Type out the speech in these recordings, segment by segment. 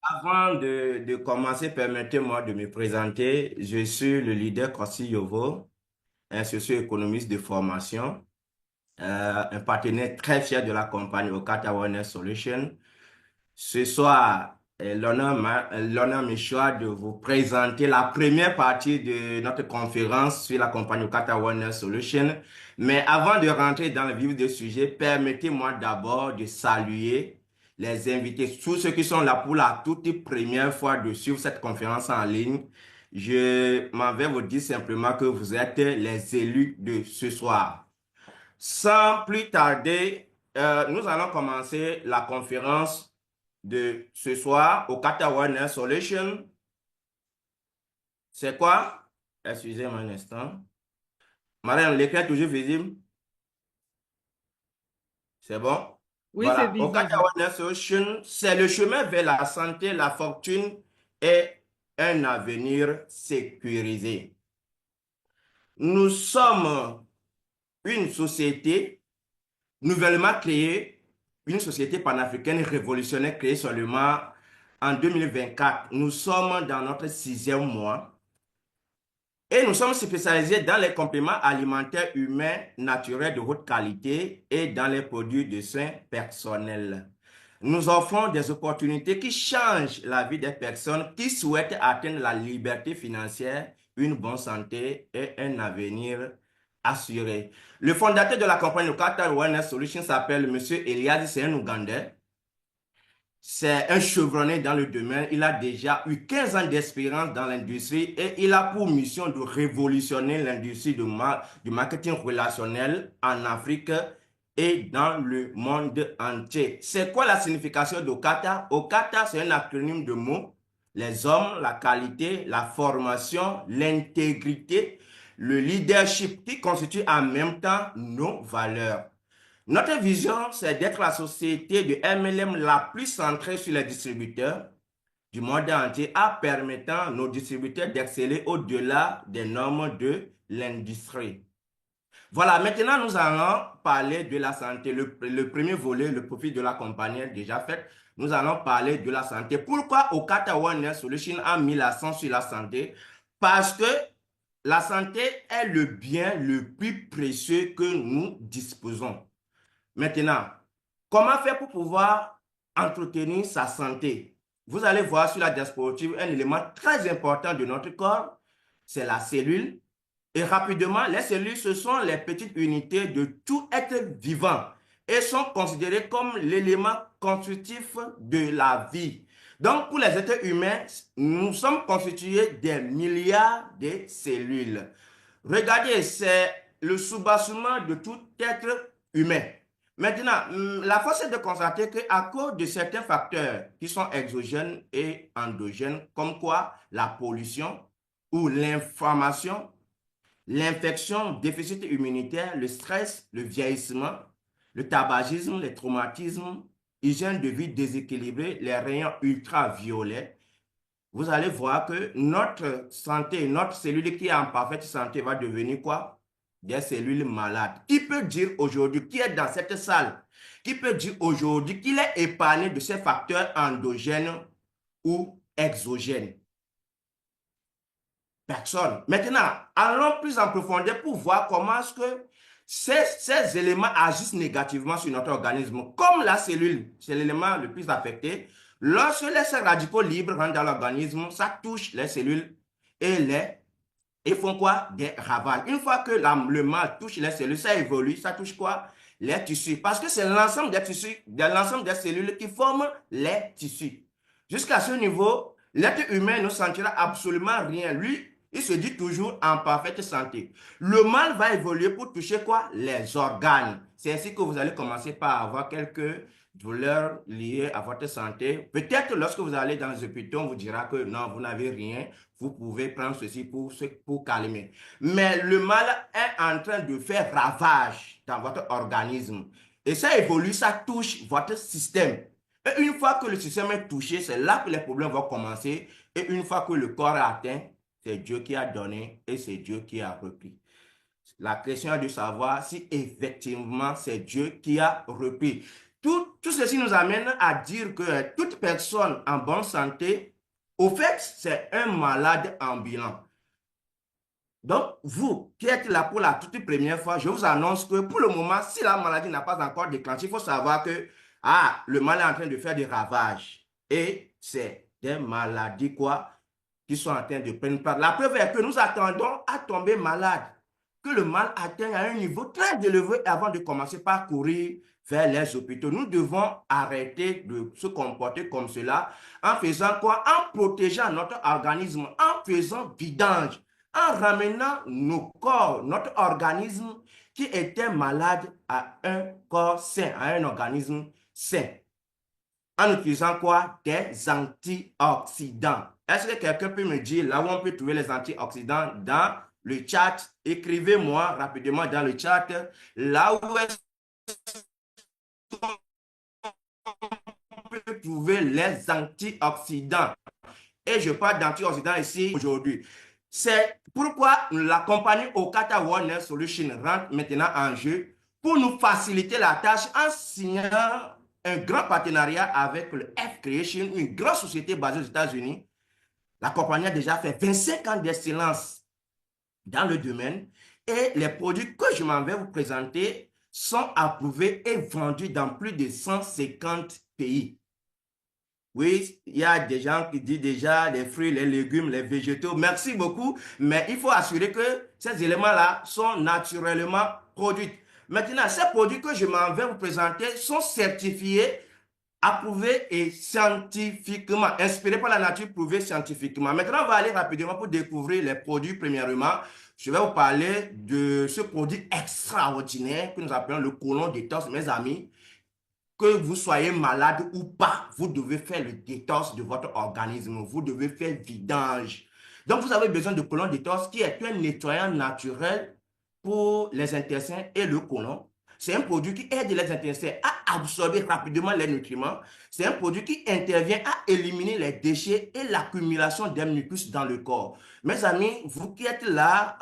Avant de commencer, permettez-moi de me présenter. Je suis le leader Kossi Yovo, un socio-économiste de formation, un partenaire très fier de la compagnie Okata Wellness Solutions. Ce soir, l'honneur me choix de vous présenter la première partie de notre conférence sur la compagnie Okata Wellness Solutions. Mais avant de rentrer dans le vif du sujet, permettez-moi d'abord de saluer les invités, tous ceux qui sont là pour la toute première fois de suivre cette conférence en ligne. Je m'en vais vous dire simplement que vous êtes les élus de ce soir. Sans plus tarder, nous allons commencer la conférence de ce soir au Kata Wellness Solution. C'est quoi? Excusez-moi un instant. Madame, l'écran est toujours visible? C'est bon? Oui, c'est Voilà. Au Kata visible. Wellness Solution, c'est le chemin vers la santé, la fortune et un avenir sécurisé. Nous sommes une société nouvellement créée, une société panafricaine révolutionnaire créée seulement en 2024. Nous sommes dans notre sixième mois et nous sommes spécialisés dans les compléments alimentaires humains naturels de haute qualité et dans les produits de soins personnels. Nous offrons des opportunités qui changent la vie des personnes qui souhaitent atteindre la liberté financière, une bonne santé et un avenir assuré. Le fondateur de la compagnie Qatar Wellness Solutions s'appelle M. Elias, c'est un Ougandais. C'est un chevronné dans le domaine. Il a déjà eu 15 ans d'expérience dans l'industrie et il a pour mission de révolutionner l'industrie du marketing relationnel en Afrique et dans le monde entier. C'est quoi la signification d'Okata? Okata, c'est un acronyme de mots. Les hommes, la qualité, la formation, l'intégrité, le leadership qui constitue en même temps nos valeurs. Notre vision, c'est d'être la société de MLM la plus centrée sur les distributeurs du monde entier, en permettant à nos distributeurs d'exceller au-delà des normes de l'industrie. Voilà, maintenant nous allons parler de la santé. Le premier volet, le profil de la compagnie est déjà fait. Nous allons parler de la santé. Pourquoi Okata Wellness Solutions a mis l'accent sur la santé? Parce que la santé est le bien le plus précieux que nous disposons. Maintenant, comment faire pour pouvoir entretenir sa santé? Vous allez voir sur la diapositive un élément très important de notre corps, c'est la cellule. Et rapidement, les cellules, ce sont les petites unités de tout être vivant et sont considérées comme l'élément constitutif de la vie. Donc, pour les êtres humains, nous sommes constitués des milliards de cellules. Regardez, c'est le soubassement de tout être humain. Maintenant, la force est de constater qu'à cause de certains facteurs qui sont exogènes et endogènes, comme quoi la pollution ou l'inflammation, l'infection, déficit immunitaire, le stress, le vieillissement, le tabagisme, les traumatismes, hygiène de vie déséquilibrée, les rayons ultraviolets, vous allez voir que notre santé, notre cellule qui est en parfaite santé va devenir quoi? Des cellules malades. Qui peut dire aujourd'hui, qui est dans cette salle, qui peut dire aujourd'hui qu'il est épargné de ces facteurs endogènes ou exogènes? Personne. Maintenant, allons plus en profondeur pour voir comment est-ce que ces éléments agissent négativement sur notre organisme. Comme la cellule, c'est l'élément le plus affecté. Lorsque les radicaux libres rentrent dans l'organisme, ça touche les cellules et ils font quoi? Des ravages. Une fois que le mal touche les cellules, ça évolue, ça touche quoi? Les tissus. Parce que c'est l'ensemble des tissus, l'ensemble des cellules qui forment les tissus. Jusqu'à ce niveau, l'être humain ne sentira absolument rien. Lui, il se dit toujours en parfaite santé. Le mal va évoluer pour toucher quoi? Les organes. C'est ainsi que vous allez commencer par avoir quelques douleurs liées à votre santé. Peut-être lorsque vous allez dans les hôpitaux, on vous dira que non, vous n'avez rien. Vous pouvez prendre ceci pour calmer. Mais le mal est en train de faire ravage dans votre organisme. Et ça évolue, ça touche votre système. Et une fois que le système est touché, c'est là que les problèmes vont commencer. Et une fois que le corps est atteint, c'est Dieu qui a donné et c'est Dieu qui a repris. La question est de savoir si effectivement c'est Dieu qui a repris. Tout ceci nous amène à dire que toute toute personne en bonne santé, au fait, c'est un malade ambulant. Donc, vous qui êtes là pour la toute première fois, je vous annonce que pour le moment, si la maladie n'a pas encore déclenché, il faut savoir que le mal est en train de faire des ravages. Et c'est des maladies quoi, qui sont en train de prendre part. La preuve est que nous attendons à tomber malade, que le mal atteigne à un niveau très élevé avant de commencer par courir vers les hôpitaux. Nous devons arrêter de se comporter comme cela en faisant quoi? En protégeant notre organisme, en faisant vidange, en ramenant nos corps, notre organisme qui était malade à un corps sain, à un organisme sain. En utilisant quoi? Des antioxydants. Est-ce que quelqu'un peut me dire là où on peut trouver les antioxydants dans le chat? Écrivez-moi rapidement dans le chat là où est-ce qu'on peut trouver les antioxydants. Et je parle d'antioxydants ici aujourd'hui. C'est pourquoi la compagnie Okata Wellness Solutions rentre maintenant en jeu pour nous faciliter la tâche en signant un grand partenariat avec le F-Creation, une grande société basée aux États-Unis. La compagnie a déjà fait 25 ans d'excellence dans le domaine et les produits que je m'en vais vous présenter sont approuvés et vendus dans plus de 150 pays. Oui, il y a des gens qui disent déjà les fruits, les légumes, les végétaux. Merci beaucoup, mais il faut assurer que ces éléments-là sont naturellement produits. Maintenant, ces produits que je m'en vais vous présenter sont certifiés, approuvés et scientifiquement, inspirés par la nature, prouvés scientifiquement. Maintenant, on va aller rapidement pour découvrir les produits. Premièrement, je vais vous parler de ce produit extraordinaire que nous appelons le côlon détox, mes amis. Que vous soyez malade ou pas, vous devez faire le détox de votre organisme. Vous devez faire vidange. Donc, vous avez besoin de côlon détox qui est un nettoyant naturel pour les intestins et le côlon. C'est un produit qui aide les intestins à absorber rapidement les nutriments. C'est un produit qui intervient à éliminer les déchets et l'accumulation des mucus dans le corps. Mes amis, vous qui êtes là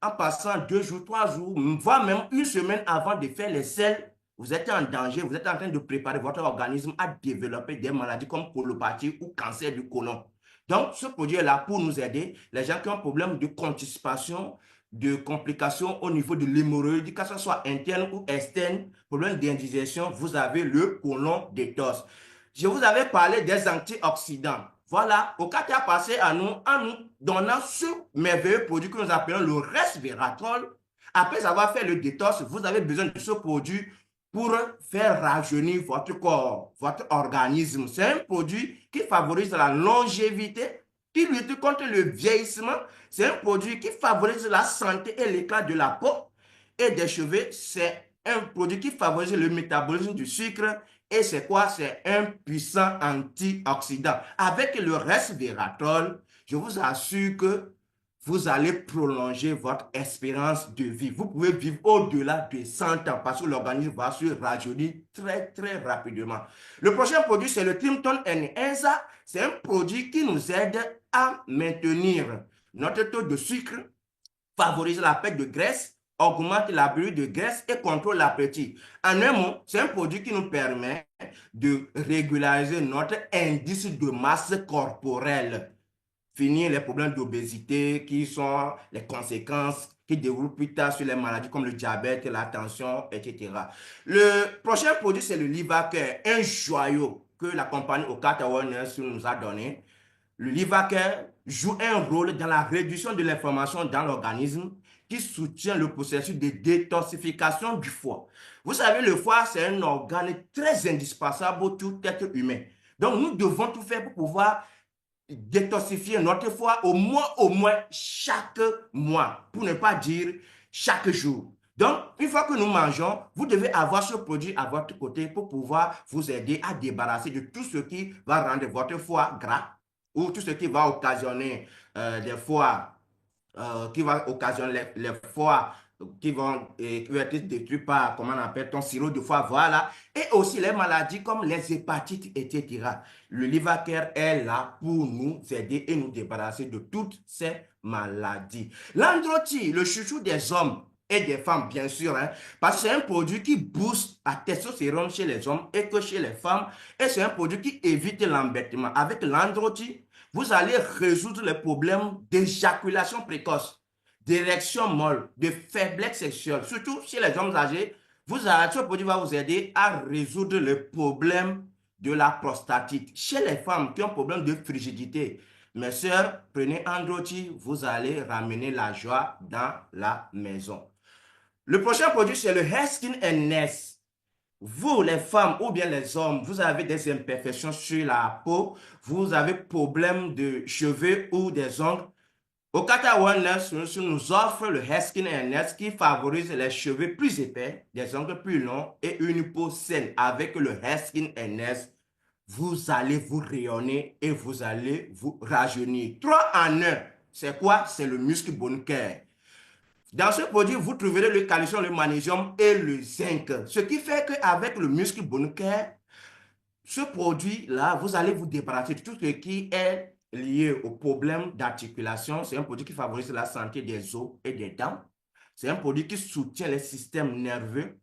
en passant 2 jours, 3 jours, voire même une semaine avant de faire les selles, vous êtes en danger, vous êtes en train de préparer votre organisme à développer des maladies comme colopathie ou cancer du côlon. Donc, ce produit est là pour nous aider. Les gens qui ont un problème de constipation, de complications au niveau de l'hémorroïde, que ce soit interne ou externe, problème d'indigestion, vous avez le côlon détox. Je vous avais parlé des antioxydants. Voilà, Okata a passé à nous en nous donnant ce merveilleux produit que nous appelons le resveratrol. Après avoir fait le détox, vous avez besoin de ce produit pour faire rajeunir votre corps, votre organisme. C'est un produit qui favorise la longévité, qui lutte contre le vieillissement. C'est un produit qui favorise la santé et l'éclat de la peau et des cheveux. C'est un produit qui favorise le métabolisme du sucre. Et c'est quoi? C'est un puissant antioxydant. Avec le resveratrol, je vous assure que vous allez prolonger votre espérance de vie. Vous pouvez vivre au-delà de 100 ans parce que l'organisme va se rajeunir très, très rapidement. Le prochain produit, c'est le Trimton Enhancer. C'est un produit qui nous aide à maintenir notre taux de sucre, favorise la perte de graisse, augmente la brûlure de graisse et contrôle l'appétit. En un mot, c'est un produit qui nous permet de régulariser notre indice de masse corporelle. Finir les problèmes d'obésité qui sont les conséquences qui déroulent plus tard sur les maladies comme le diabète, la tension, etc. Le prochain produit, c'est le Livaker, un joyau que la compagnie Okata Wellness nous a donné. Le Livaker joue un rôle dans la réduction de l'inflammation dans l'organisme qui soutient le processus de détoxification du foie. Vous savez, le foie, c'est un organe très indispensable pour tout être humain. Donc, nous devons tout faire pour pouvoir détoxifier notre foie au moins chaque mois, pour ne pas dire chaque jour. Donc, une fois que nous mangeons, vous devez avoir ce produit à votre côté pour pouvoir vous aider à débarrasser de tout ce qui va rendre votre foie gras ou tout ce qui va occasionner des foies qui va occasionner les foies qui vont être détruits par, comment on appelle, ton sirop de foie, voilà. Et aussi les maladies comme les hépatites, etc. Le Livaker est là pour nous aider et nous débarrasser de toutes ces maladies. L'androthi, le chouchou des hommes, et des femmes, bien sûr, hein, parce que c'est un produit qui booste la testostérone chez les hommes et que chez les femmes, et c'est un produit qui évite l'embêtement. Avec l'androgyne, vous allez résoudre les problèmes d'éjaculation précoce, d'érection molle, de faiblesse sexuelle, surtout chez les hommes âgés. Ce produit va vous aider à résoudre le problème de la prostatite. Chez les femmes qui ont un problème de frigidité, mes sœurs, prenez Androgyne, vous allez ramener la joie dans la maison. Le prochain produit, c'est le Hair Skin and Nails. Vous, les femmes ou bien les hommes, vous avez des imperfections sur la peau, vous avez problème de cheveux ou des ongles. Okata Wellness nous offre le Hair Skin and Nails qui favorise les cheveux plus épais, des ongles plus longs et une peau saine. Avec le Hair Skin and Nails, vous allez vous rayonner et vous allez vous rajeunir. 3 en 1. C'est quoi? C'est le muscle bone care. Dans ce produit, vous trouverez le calcium, le magnésium et le zinc. Ce qui fait qu'avec le muscle bone care, ce produit-là, vous allez vous débarrasser de tout ce qui est lié au problème d'articulation. C'est un produit qui favorise la santé des os et des dents. C'est un produit qui soutient les systèmes nerveux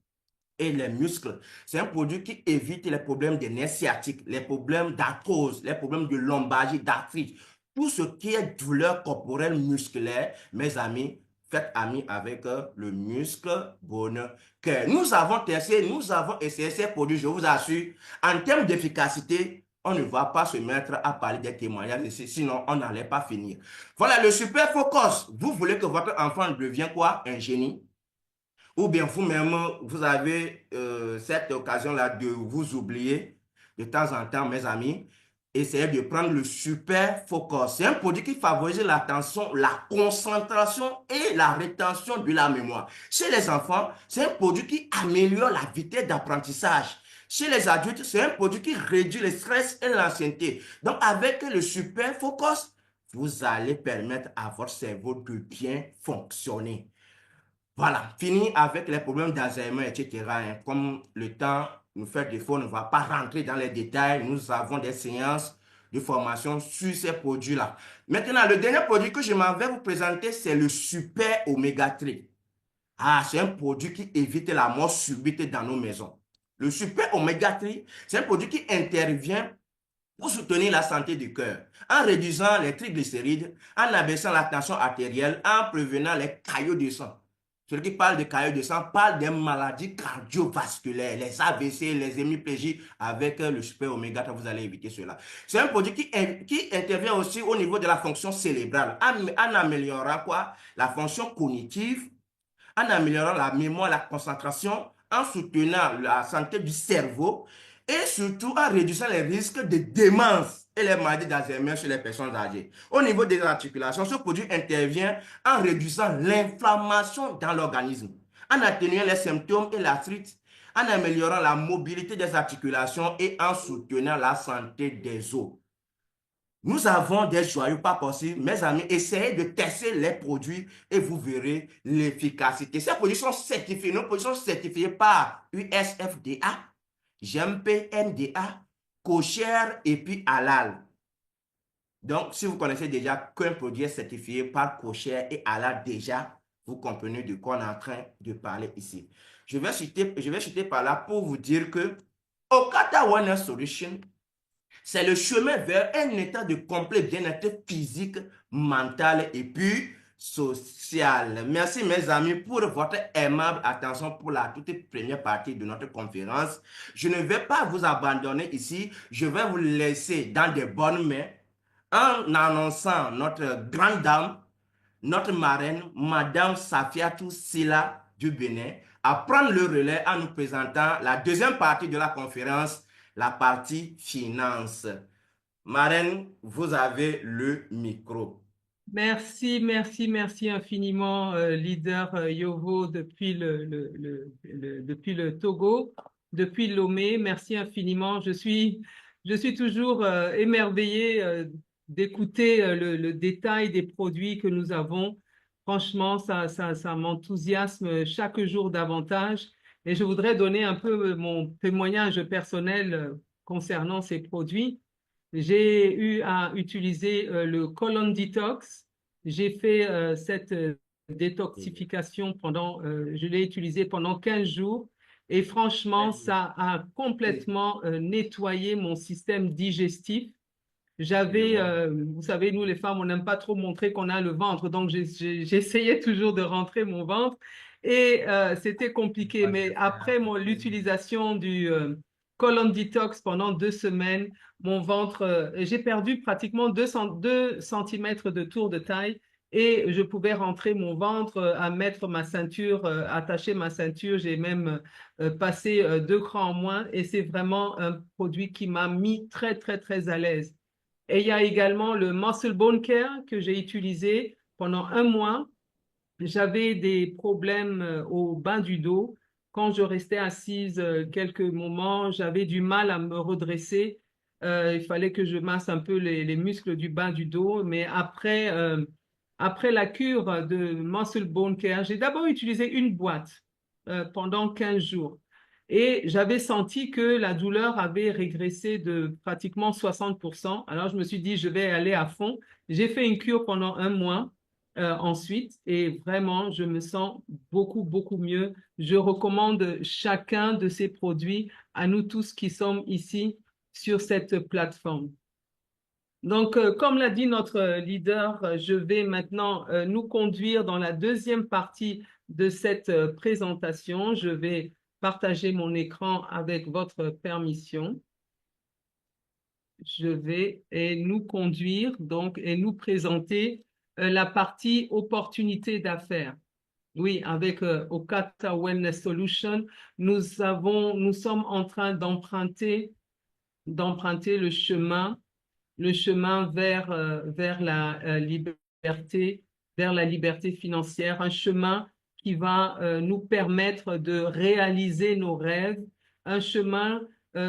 et les muscles. C'est un produit qui évite les problèmes des nerfs sciatiques, les problèmes d'arthrose, les problèmes de lombalgie, d'arthrite. Tout ce qui est douleur corporelle musculaire, mes amis, faites ami avec le muscle bone care. Nous avons testé, nous avons essayé ces produits, je vous assure, en termes d'efficacité, on ne va pas se mettre à parler des témoignages ici, sinon on n'allait pas finir. Voilà, le super focus. Vous voulez que votre enfant devienne quoi? Un génie? Ou bien vous-même, vous avez cette occasion-là de vous oublier de temps en temps, mes amis. Essayez de prendre le super focus. C'est un produit qui favorise l'attention, la concentration et la rétention de la mémoire. Chez les enfants, c'est un produit qui améliore la vitesse d'apprentissage. Chez les adultes, c'est un produit qui réduit le stress et l'ancienneté. Donc, avec le super focus, vous allez permettre à votre cerveau de bien fonctionner. Voilà, fini avec les problèmes d'Alzheimer, etc. hein. Comme le temps nous fait défaut, on ne va pas rentrer dans les détails. Nous avons des séances de formation sur ces produits-là. Maintenant, le dernier produit que je m'en vais vous présenter, c'est le Super Oméga 3. Ah, c'est un produit qui évite la mort subite dans nos maisons. Le Super Oméga 3, c'est un produit qui intervient pour soutenir la santé du cœur, en réduisant les triglycérides, en abaissant la tension artérielle, en prévenant les caillots de sang. Celui qui parle de caillots de sang parle des maladies cardiovasculaires, les AVC, les hémiplégies. Avec le super oméga 3, vous allez éviter cela. C'est un produit qui intervient aussi au niveau de la fonction cérébrale, en améliorant quoi? La fonction cognitive, en améliorant la mémoire, la concentration, en soutenant la santé du cerveau et surtout en réduisant les risques de démence et les maladies d'Alzheimer chez les personnes âgées. Au niveau des articulations, ce produit intervient en réduisant l'inflammation dans l'organisme, en atténuant les symptômes et l'arthrite, en améliorant la mobilité des articulations et en soutenant la santé des os. Nous avons des joyaux pas possibles. Mes amis, essayez de tester les produits et vous verrez l'efficacité. Ces produits sont certifiés. Nos produits sont certifiés par USFDA, GMP-NDA, Kosher et puis Halal. Donc, si vous connaissez déjà qu'un produit est certifié par Kosher et Halal déjà, vous comprenez de quoi on est en train de parler ici. Je vais citer par là pour vous dire que Okata Wellness Solution, c'est le chemin vers un état de complet bien-être physique, mental et puis social. Merci mes amis pour votre aimable attention pour la toute première partie de notre conférence. Je ne vais pas vous abandonner ici. Je vais vous laisser dans de bonnes mains en annonçant notre grande dame, notre marraine, Madame Safiatou Sila du Bénin, à prendre le relais en nous présentant la deuxième partie de la conférence, la partie finance. Marraine, vous avez le micro. Merci, merci, merci infiniment, leader Yovo depuis le Togo, depuis Lomé. Merci infiniment. Je suis toujours émerveillée d'écouter le détail des produits que nous avons. Franchement, ça m'enthousiasme chaque jour davantage. Et je voudrais donner un peu mon témoignage personnel concernant ces produits. J'ai eu à utiliser le Colon Detox. J'ai fait cette détoxification pendant, je l'ai utilisé pendant 15 jours et franchement, ça a complètement nettoyé mon système digestif. J'avais, vous savez, nous les femmes, on n'aime pas trop montrer qu'on a le ventre, donc j'essayais toujours de rentrer mon ventre et c'était compliqué. Mais après l'utilisation du Colon Detox pendant 2 semaines, mon ventre, j'ai perdu pratiquement 2 centimètres de tour de taille et je pouvais rentrer mon ventre, à mettre ma ceinture, attacher ma ceinture. J'ai même passé 2 crans en moins et c'est vraiment un produit qui m'a mis très, très, très à l'aise. Et il y a également le Muscle Bone Care que j'ai utilisé pendant 1 mois. J'avais des problèmes au bas du dos. Quand je restais assise quelques moments, j'avais du mal à me redresser. Il fallait que je masse un peu les muscles du bas du dos. Mais après la cure de Muscle Bone Care, j'ai d'abord utilisé une boîte pendant 15 jours. Et j'avais senti que la douleur avait régressé de pratiquement 60%. Alors, je me suis dit, je vais aller à fond. J'ai fait une cure pendant 1 mois ensuite et vraiment, je me sens beaucoup, beaucoup mieux. Je recommande chacun de ces produits à nous tous qui sommes ici sur cette plateforme. Donc, comme l'a dit notre leader, je vais maintenant nous conduire dans la deuxième partie de cette présentation. Je vais partager mon écran avec votre permission. Je vais nous conduire donc et nous présenter la partie opportunité d'affaires. Oui, avec Okata Wellness Solution, nous sommes en train d'emprunter le chemin vers la liberté financière, un chemin qui va nous permettre de réaliser nos rêves, un chemin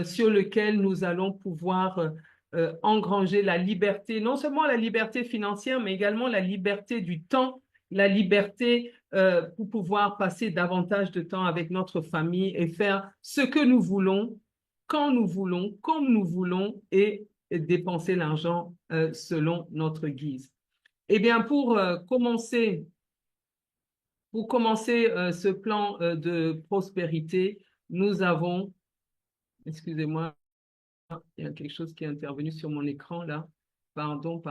sur lequel nous allons pouvoir engranger la liberté, non seulement la liberté financière, mais également la liberté du temps, la liberté pour pouvoir passer davantage de temps avec notre famille et faire ce que nous voulons, quand nous voulons, comme nous voulons et dépenser l'argent selon notre guise. Eh bien, pour commencer ce plan de prospérité, nous avons, excusez-moi, il y a quelque chose qui est intervenu sur mon écran là. Pardon.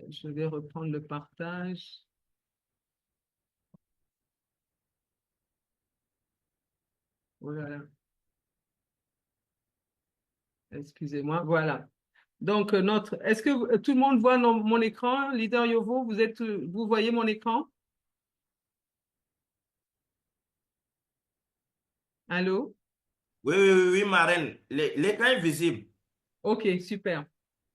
Je vais reprendre le partage. Voilà. Excusez-moi, voilà. Donc, est-ce que tout le monde voit mon écran? Leader Yovo, vous voyez mon écran? Allô? Oui, Marraine. L'écran est visible. OK, super.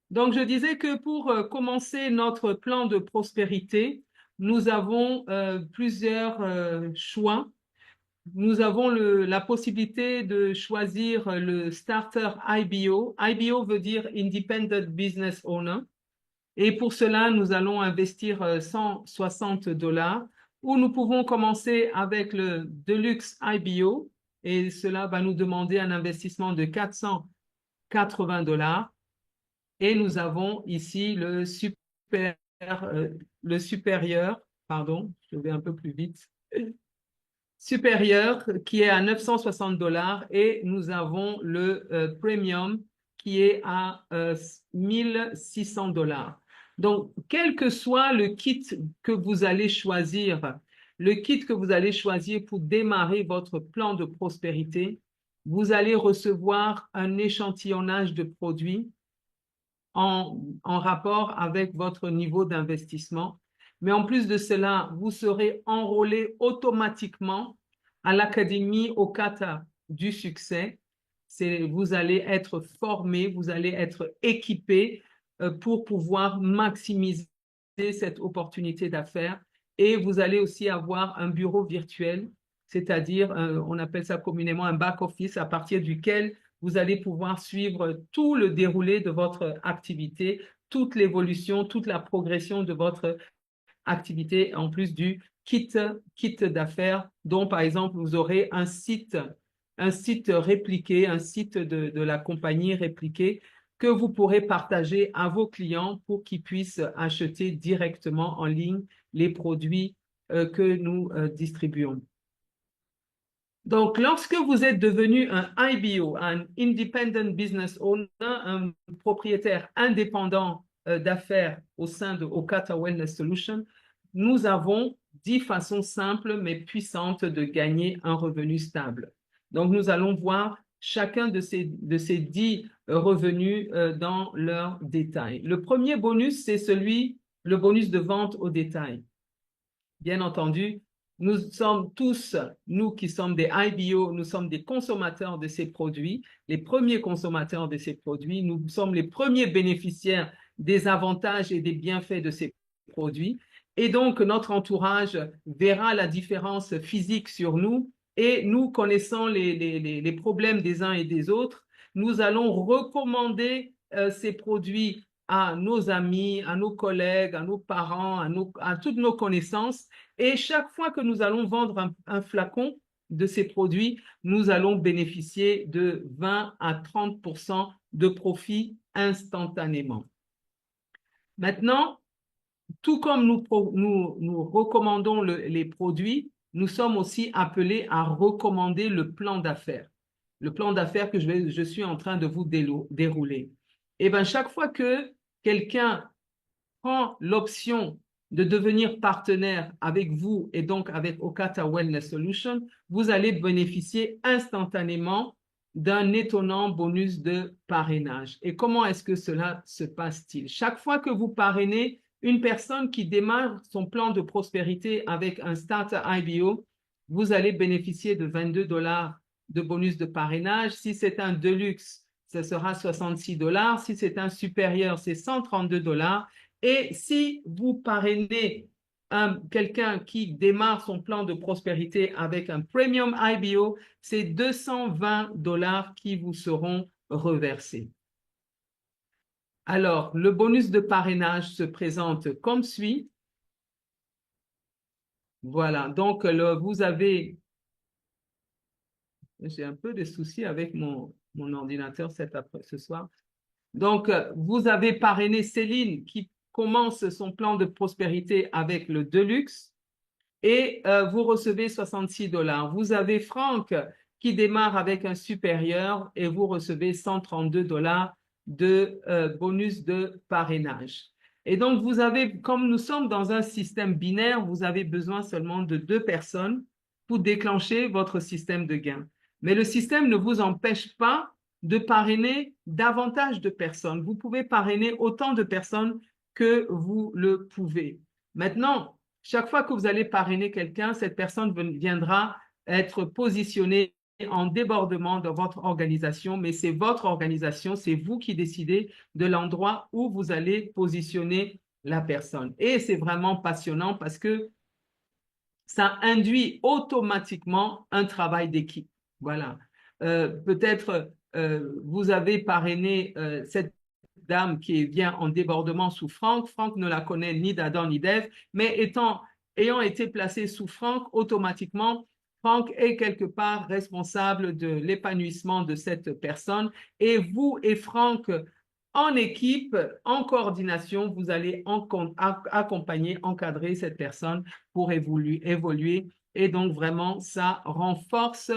Donc, je disais que pour commencer notre plan de prospérité, nous avons plusieurs choix. Nous avons la possibilité de choisir le starter IBO. IBO veut dire Independent Business Owner. Et pour cela, nous allons investir 160 $, ou nous pouvons commencer avec le Deluxe IBO, et cela va nous demander un investissement de 480 $. Et nous avons ici le supérieur, pardon, je vais un peu plus vite, supérieur qui est à 960 $, et nous avons le premium qui est à 1600 $. Donc, quel que soit le kit que vous allez choisir, pour démarrer votre plan de prospérité, vous allez recevoir un échantillonnage de produits en rapport avec votre niveau d'investissement. Mais en plus de cela, vous serez enrôlé automatiquement à l'Académie Okata du succès. Vous allez être formé, vous allez être équipé pour pouvoir maximiser cette opportunité d'affaires. Et vous allez aussi avoir un bureau virtuel, c'est-à-dire, on appelle ça communément un back-office, à partir duquel vous allez pouvoir suivre tout le déroulé de votre activité, toute l'évolution, toute la progression de votre activité, en plus du kit d'affaires, dont par exemple vous aurez un site répliqué, un site de la compagnie répliqué, que vous pourrez partager à vos clients pour qu'ils puissent acheter directement en ligne les produits que nous distribuons. Donc, lorsque vous êtes devenu un IBO, un Independent Business Owner, un propriétaire indépendant d'affaires au sein de Okata Wellness Solutions, nous avons 10 façons simples mais puissantes de gagner un revenu stable. Donc, nous allons voir chacun de ces 10 revenus dans leurs détails. Le premier bonus, c'est le bonus de vente au détail. Bien entendu, nous sommes tous, nous qui sommes des IBO, nous sommes des consommateurs de ces produits, les premiers consommateurs de ces produits, nous sommes les premiers bénéficiaires des avantages et des bienfaits de ces produits. Et donc, notre entourage verra la différence physique sur nous et nous connaissant les problèmes des uns et des autres, nous allons recommander ces produits à nos amis, à nos collègues, à nos parents, à toutes nos connaissances. Et chaque fois que nous allons vendre un flacon de ces produits, nous allons bénéficier de 20 à 30% de profit instantanément. Maintenant, tout comme nous recommandons les produits, nous sommes aussi appelés à recommander le plan d'affaires. Le plan d'affaires que je suis en train de vous dérouler. Et bien, chaque fois que quelqu'un prend l'option de devenir partenaire avec vous et donc avec Okata Wellness Solutions, vous allez bénéficier instantanément d'un étonnant bonus de parrainage. Et comment est-ce que cela se passe-t-il? Chaque fois que vous parrainez une personne qui démarre son plan de prospérité avec un Starter IBO, vous allez bénéficier de 22 $ de bonus de parrainage. Si c'est un Deluxe, ce sera 66 $. Si c'est un supérieur, c'est 132 $. Et si vous parrainez quelqu'un qui démarre son plan de prospérité avec un Premium IBO, c'est 220 $ qui vous seront reversés. Alors, le bonus de parrainage se présente comme suit. Voilà, donc vous avez... J'ai un peu de soucis avec mon ordinateur ce soir. Donc, vous avez parrainé Céline qui commence son plan de prospérité avec le Deluxe et vous recevez 66 $. Vous avez Franck qui démarre avec un supérieur et vous recevez 132 $ de bonus de parrainage. Et donc, vous avez, comme nous sommes dans un système binaire, vous avez besoin seulement de 2 personnes pour déclencher votre système de gain. Mais le système ne vous empêche pas de parrainer davantage de personnes. Vous pouvez parrainer autant de personnes que vous le pouvez. Maintenant, chaque fois que vous allez parrainer quelqu'un, cette personne viendra être positionnée en débordement dans votre organisation, mais c'est votre organisation, c'est vous qui décidez de l'endroit où vous allez positionner la personne. Et c'est vraiment passionnant parce que ça induit automatiquement un travail d'équipe. Voilà. Peut-être vous avez parrainé cette dame qui vient en débordement sous Franck. Franck ne la connaît ni d'Adam ni d'Ève, mais ayant été placé sous Franck, automatiquement, Franck est quelque part responsable de l'épanouissement de cette personne. Et vous et Franck, en équipe, en coordination, vous allez accompagner, encadrer cette personne pour évoluer. Et donc, vraiment, ça renforce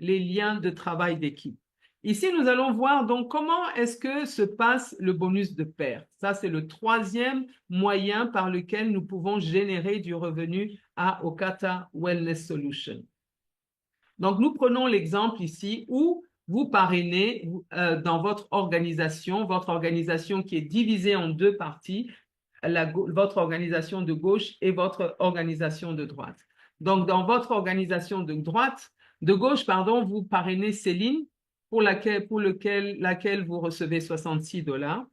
les liens de travail d'équipe. Ici, nous allons voir donc comment est-ce que se passe le bonus de pair. Ça, c'est le troisième moyen par lequel nous pouvons générer du revenu à Okata Wellness Solutions. Donc, nous prenons l'exemple ici où vous parrainez dans votre organisation qui est divisée en 2 parties, votre organisation de gauche et votre organisation de droite. Donc, dans votre organisation de gauche, vous parrainez Céline, pour laquelle vous recevez 66 $,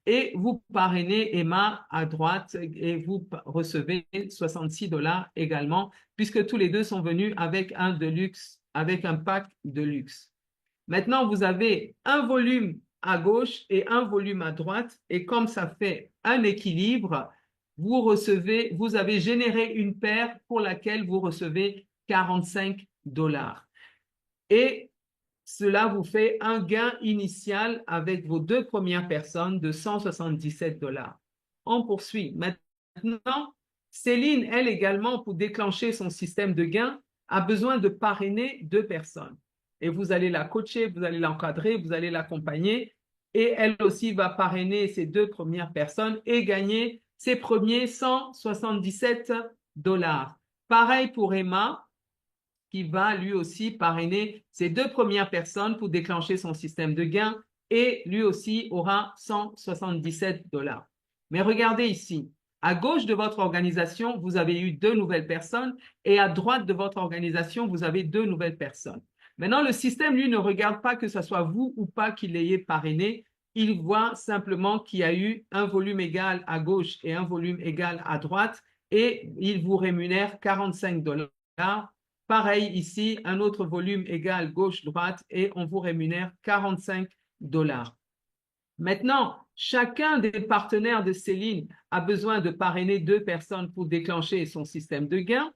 et vous parrainez Emma à droite et vous recevez 66 $ également, puisque tous les deux sont venus avec un Deluxe, avec un pack de luxe. Maintenant, vous avez un volume à gauche et un volume à droite, et comme ça fait un équilibre, vous avez généré une paire pour laquelle vous recevez 45 $. Et cela vous fait un gain initial avec vos 2 premières personnes de 177 $. On poursuit. Maintenant, Céline, elle également, pour déclencher son système de gain, a besoin de parrainer 2 personnes. Et vous allez la coacher, vous allez l'encadrer, vous allez l'accompagner. Et elle aussi va parrainer ces 2 premières personnes et gagner ses premiers 177 $. Pareil pour Emma, qui va lui aussi parrainer ses 2 premières personnes pour déclencher son système de gain et lui aussi aura 177 $. Mais regardez ici, à gauche de votre organisation, vous avez eu 2 nouvelles personnes et à droite de votre organisation, vous avez 2 nouvelles personnes. Maintenant, le système, lui, ne regarde pas que ce soit vous ou pas qui l'ayez parrainé. Il voit simplement qu'il y a eu un volume égal à gauche et un volume égal à droite et il vous rémunère 45 $. Pareil ici, un autre volume égal gauche-droite et on vous rémunère 45 $. Maintenant, chacun des partenaires de Céline a besoin de parrainer 2 personnes pour déclencher son système de gain.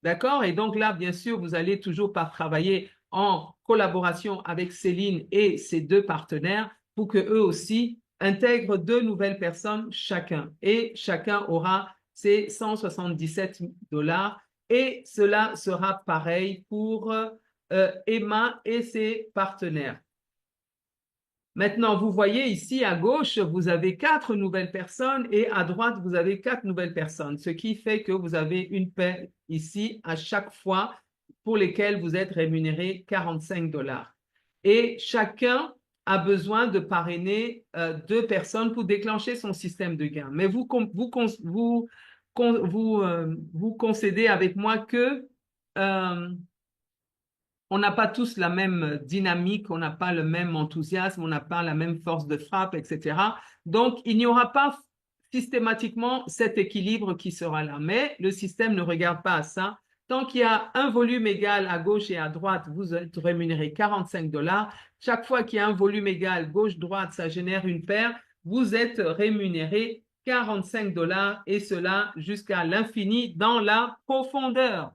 D'accord? Et donc là, bien sûr, vous allez toujours travailler en collaboration avec Céline et ses 2 partenaires pour qu'eux aussi intègrent 2 nouvelles personnes chacun. Et chacun aura ses 177 $. Et cela sera pareil pour Emma et ses partenaires. Maintenant, vous voyez ici à gauche, vous avez 4 nouvelles personnes et à droite, vous avez 4 nouvelles personnes, ce qui fait que vous avez une paie ici à chaque fois pour lesquelles vous êtes rémunéré 45 $. Et chacun a besoin de parrainer 2 personnes pour déclencher son système de gain. Mais vous concédez avec moi que on n'a pas tous la même dynamique, on n'a pas le même enthousiasme, on n'a pas la même force de frappe, etc. Donc, il n'y aura pas systématiquement cet équilibre qui sera là. Mais le système ne regarde pas à ça. Tant qu'il y a un volume égal à gauche et à droite, vous êtes rémunéré 45 $. Chaque fois qu'il y a un volume égal gauche-droite, ça génère une paire, vous êtes rémunéré 45 $ et cela jusqu'à l'infini dans la profondeur.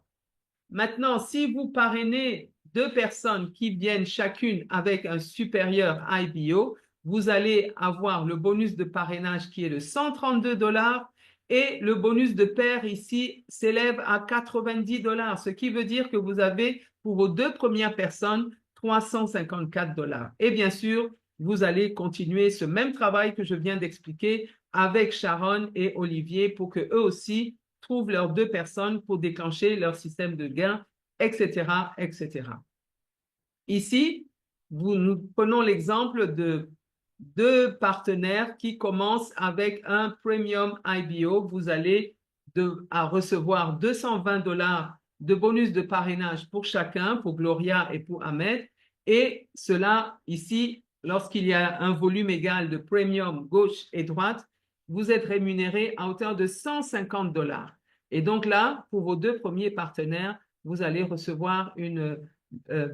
Maintenant, si vous parrainez 2 personnes qui viennent chacune avec un supérieur IBO, vous allez avoir le bonus de parrainage qui est de 132 $ et le bonus de paire ici s'élève à 90 $, ce qui veut dire que vous avez pour vos 2 premières personnes 354 $. Et bien sûr, vous allez continuer ce même travail que je viens d'expliquer avec Sharon et Olivier pour que eux aussi trouvent leurs 2 personnes pour déclencher leur système de gain, etc., etc. Ici, nous prenons l'exemple de 2 partenaires qui commencent avec un Premium IBO. Vous allez recevoir 220 $ de bonus de parrainage pour chacun, pour Gloria et pour Ahmed. Et cela, ici, lorsqu'il y a un volume égal de Premium gauche et droite, vous êtes rémunéré à hauteur de 150 $. Et donc là, pour vos 2 premiers partenaires, vous allez recevoir une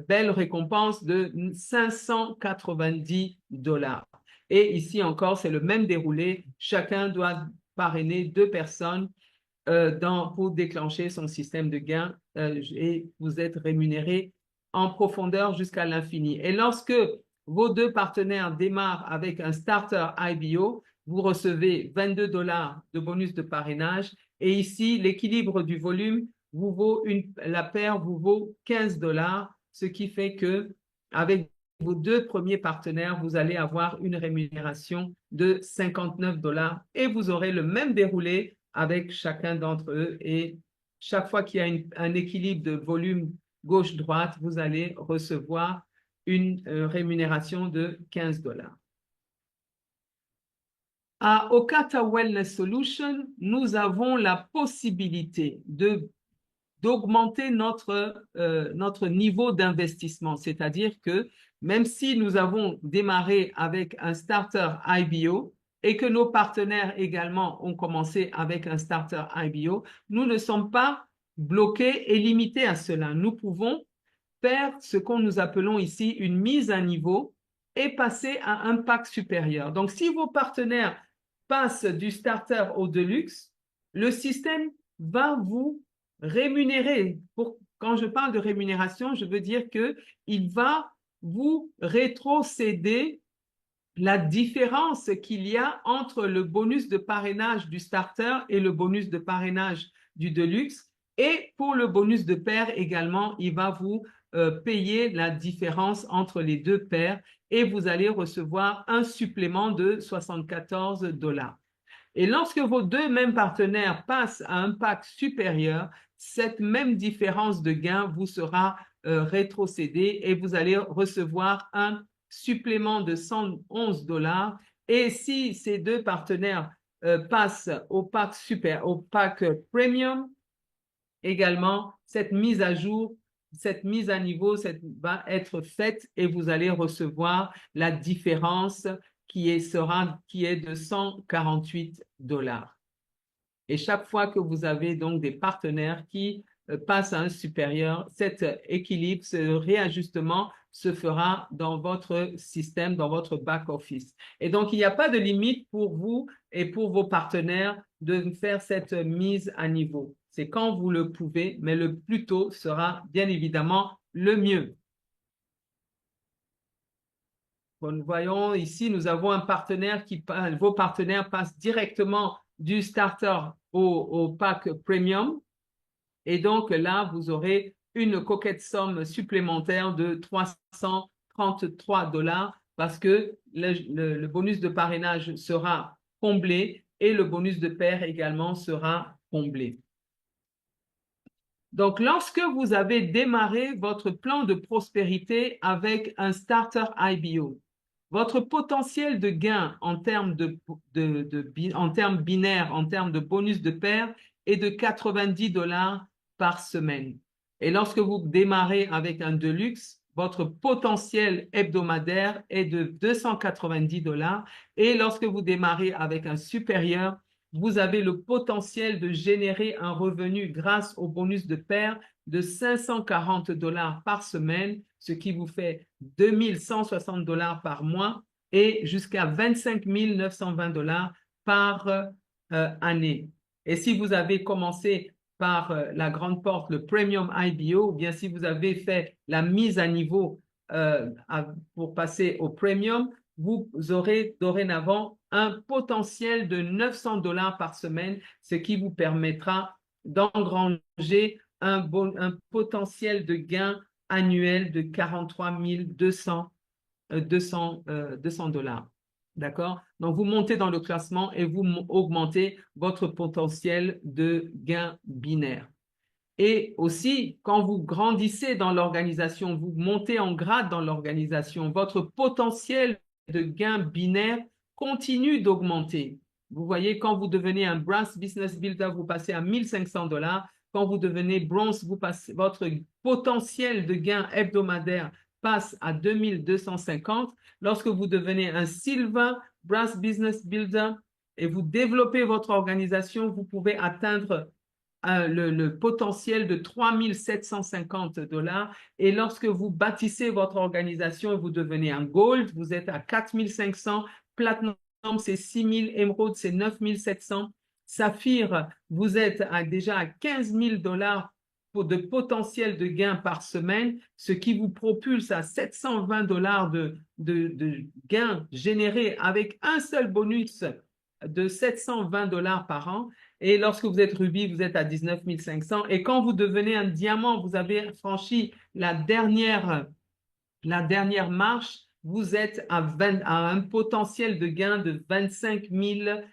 belle récompense de 590 $. Et ici encore, c'est le même déroulé. Chacun doit parrainer 2 personnes pour déclencher son système de gain et vous êtes rémunéré en profondeur jusqu'à l'infini. Et lorsque vos 2 partenaires démarrent avec un starter IBO, vous recevez 22 $ de bonus de parrainage. Et ici, l'équilibre du volume la paire vous vaut 15 $, ce qui fait que avec vos 2 premiers partenaires, vous allez avoir une rémunération de 59 $ et vous aurez le même déroulé avec chacun d'entre eux. Et chaque fois qu'il y a un équilibre de volume gauche-droite, vous allez recevoir une rémunération de 15 $. À Okata Wellness Solution, nous avons la possibilité d'augmenter notre niveau d'investissement. C'est-à-dire que même si nous avons démarré avec un starter IBO et que nos partenaires également ont commencé avec un starter IBO, nous ne sommes pas bloqués et limités à cela. Nous pouvons faire ce qu'on nous appelons ici une mise à niveau et passer à un pack supérieur. Donc, si vos partenaires passent du starter au deluxe, le système va vous rémunérer. Quand je parle de rémunération, je veux dire qu'il va vous rétrocédez la différence qu'il y a entre le bonus de parrainage du starter et le bonus de parrainage du deluxe. Et pour le bonus de pair également, il va vous payer la différence entre les deux paires et vous allez recevoir un supplément de 74 $. Et lorsque vos deux mêmes partenaires passent à un pack supérieur, cette même différence de gain vous sera rétrocédée et vous allez recevoir un supplément de 111 $. Et si ces deux partenaires passent au pack au pack premium, également, cette mise à jour, cette mise à niveau va être faite et vous allez recevoir la différence qui est de 148 $. Et chaque fois que vous avez donc des partenaires qui passent à un supérieur, cet équilibre, ce réajustement se fera dans votre système, dans votre back-office. Et donc, il n'y a pas de limite pour vous et pour vos partenaires de faire cette mise à niveau. C'est quand vous le pouvez, mais le plus tôt sera bien évidemment le mieux. Bon, voyons ici, nous avons un partenaire vos partenaires passent directement du starter au pack premium. Et donc là, vous aurez une coquette somme supplémentaire de 333 $ parce que le bonus de parrainage sera comblé et le bonus de pair également sera comblé. Donc, lorsque vous avez démarré votre plan de prospérité avec un starter IBO, votre potentiel de gain en termes binaires, en termes de bonus de pair, est de 90 $ par semaine. Et lorsque vous démarrez avec un deluxe, votre potentiel hebdomadaire est de 290 $. Et lorsque vous démarrez avec un supérieur, vous avez le potentiel de générer un revenu grâce au bonus de pair de 540 $ par semaine, ce qui vous fait 2160 $ par mois et jusqu'à 25 920 $ par année. Et si vous avez commencé par la grande porte, le Premium IBO, ou bien si vous avez fait la mise à niveau pour passer au Premium, vous aurez dorénavant un potentiel de 900 $ par semaine, ce qui vous permettra d'engranger un potentiel de gain annuel de 43 200 $. D'accord? Donc, vous montez dans le classement et vous augmentez votre potentiel de gain binaire. Et aussi, quand vous grandissez dans l'organisation, vous montez en grade dans l'organisation, votre potentiel de gain binaire continue d'augmenter. Vous voyez, quand vous devenez un Brass Business Builder, vous passez à 1500 $. Quand vous devenez Bronze, votre potentiel de gain hebdomadaire passe à 2250. Lorsque vous devenez un Silver Brass Business Builder et vous développez votre organisation, vous pouvez atteindre le potentiel de 3750 $. Et lorsque vous bâtissez votre organisation et vous devenez un Gold, vous êtes à 4500, Platinum, c'est 6000, Emerald, c'est 9700, Saphir, vous êtes déjà à 15 000 $ de potentiel de gain par semaine, ce qui vous propulse à 720 $ de gains générés avec un seul bonus de 720 $ par an. Et lorsque vous êtes rubis, vous êtes à 19 500. Et quand vous devenez un diamant, vous avez franchi la dernière marche, vous êtes à un potentiel de gain de 25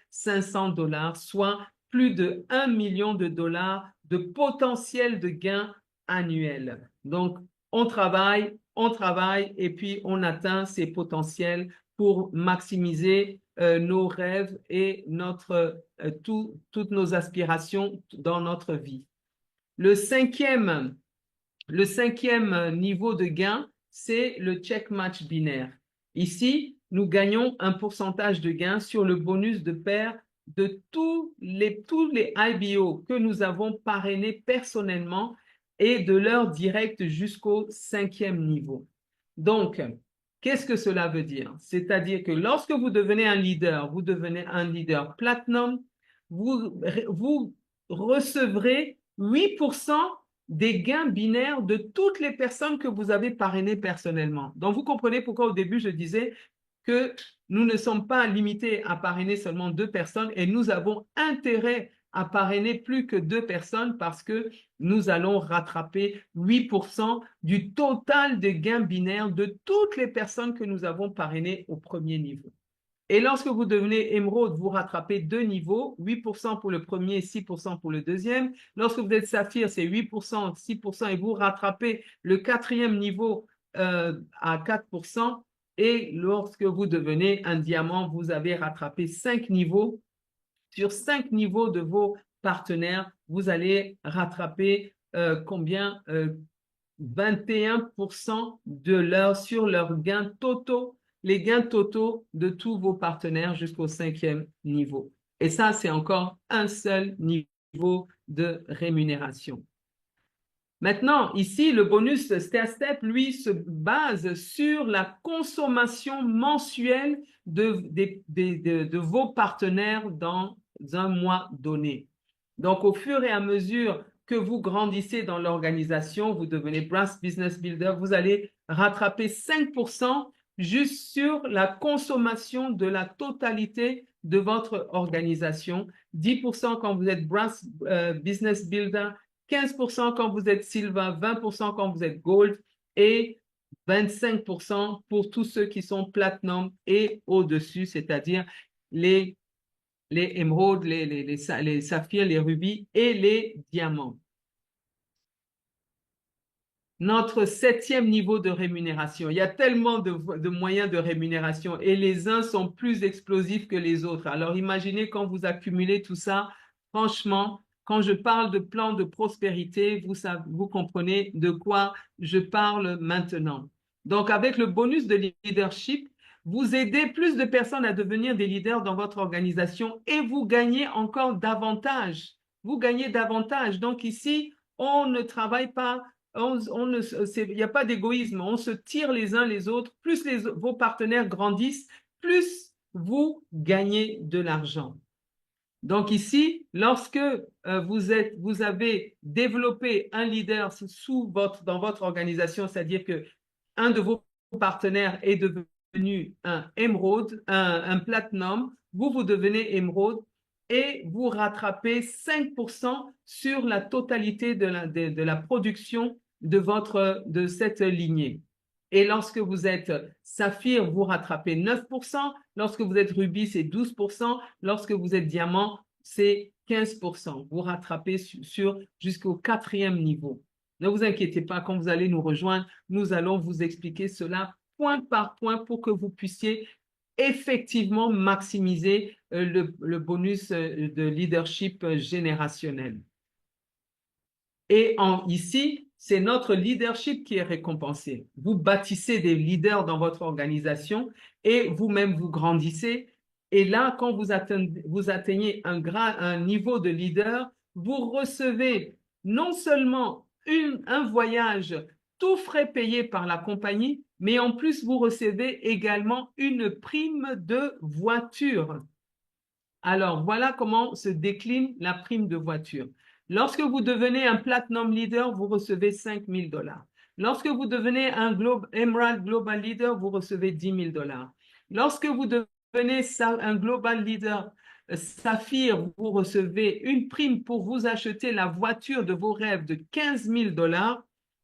500 $, soit plus de 1 million de dollars de potentiel de gain annuel. Donc, on travaille et puis on atteint ces potentiels pour maximiser nos rêves et toutes nos aspirations dans notre vie. Le cinquième niveau de gain, c'est le check match binaire. Ici, nous gagnons un pourcentage de gain sur le bonus de pair de tous les IBO que nous avons parrainés personnellement et de leur direct jusqu'au 5e niveau. Donc, qu'est-ce que cela veut dire? C'est-à-dire que lorsque vous devenez un leader, vous devenez un leader platinum, vous recevrez 8% des gains binaires de toutes les personnes que vous avez parrainées personnellement. Donc, vous comprenez pourquoi au début, je disais que nous ne sommes pas limités à parrainer seulement 2 personnes et nous avons intérêt à parrainer plus que 2 personnes parce que nous allons rattraper 8% du total des gains binaires de toutes les personnes que nous avons parrainées au premier niveau. Et lorsque vous devenez émeraude, vous rattrapez 2 niveaux, 8% pour le premier, 6% pour le deuxième. Lorsque vous êtes saphir, c'est 8%, 6% et vous rattrapez le 4e niveau à 4%. Et lorsque vous devenez un diamant, vous avez rattrapé 5 niveaux. Sur 5 niveaux de vos partenaires, vous allez rattraper combien 21% sur leurs gains totaux, les gains totaux de tous vos partenaires jusqu'au 5e niveau. Et ça, c'est encore un seul niveau de rémunération. Maintenant, ici, le bonus Stair-Step, lui, se base sur la consommation mensuelle de vos partenaires dans un mois donné. Donc, au fur et à mesure que vous grandissez dans l'organisation, vous devenez Brass Business Builder, vous allez rattraper 5% juste sur la consommation de la totalité de votre organisation, 10% quand vous êtes Brass Business Builder, 15% quand vous êtes Silver, 20% quand vous êtes Gold et 25% pour tous ceux qui sont Platinum et au-dessus, c'est-à-dire les émeraudes, les saphirs, les rubis et les diamants. Notre 7e niveau de rémunération. Il y a tellement de moyens de rémunération et les uns sont plus explosifs que les autres. Alors imaginez quand vous accumulez tout ça, franchement, quand je parle de plan de prospérité, vous comprenez de quoi je parle maintenant. Donc avec le bonus de leadership, vous aidez plus de personnes à devenir des leaders dans votre organisation et vous gagnez encore davantage. Vous gagnez davantage. Donc ici, on ne travaille pas il n'y a pas d'égoïsme, on se tire les uns les autres, plus vos partenaires grandissent, plus vous gagnez de l'argent. Donc ici, lorsque vous avez développé un leader dans votre organisation, c'est-à-dire que un de vos partenaires est devenu un émeraude, un platinum, vous devenez émeraude et vous rattrapez 5% sur la totalité de la production de cette lignée. Et lorsque vous êtes saphir, vous rattrapez 9%. Lorsque vous êtes rubis, c'est 12%. Lorsque vous êtes diamant, c'est 15%. Vous rattrapez jusqu'au 4e niveau. Ne vous inquiétez pas, quand vous allez nous rejoindre, nous allons vous expliquer cela point par point pour que vous puissiez effectivement maximiser le bonus de leadership générationnel. Et ici, c'est notre leadership qui est récompensé. Vous bâtissez des leaders dans votre organisation et vous-même vous grandissez. Et là, quand vous atteignez un niveau de leader, vous recevez non seulement un voyage tout frais payé par la compagnie, mais en plus, vous recevez également une prime de voiture. Alors, voilà comment se décline la prime de voiture. Lorsque vous devenez un Platinum Leader, vous recevez 5 000 $. Lorsque vous devenez un Emerald Global Leader, vous recevez 10 000 $. Lorsque vous devenez un Global Leader Saphir, vous recevez une prime pour vous acheter la voiture de vos rêves de 15 000 $.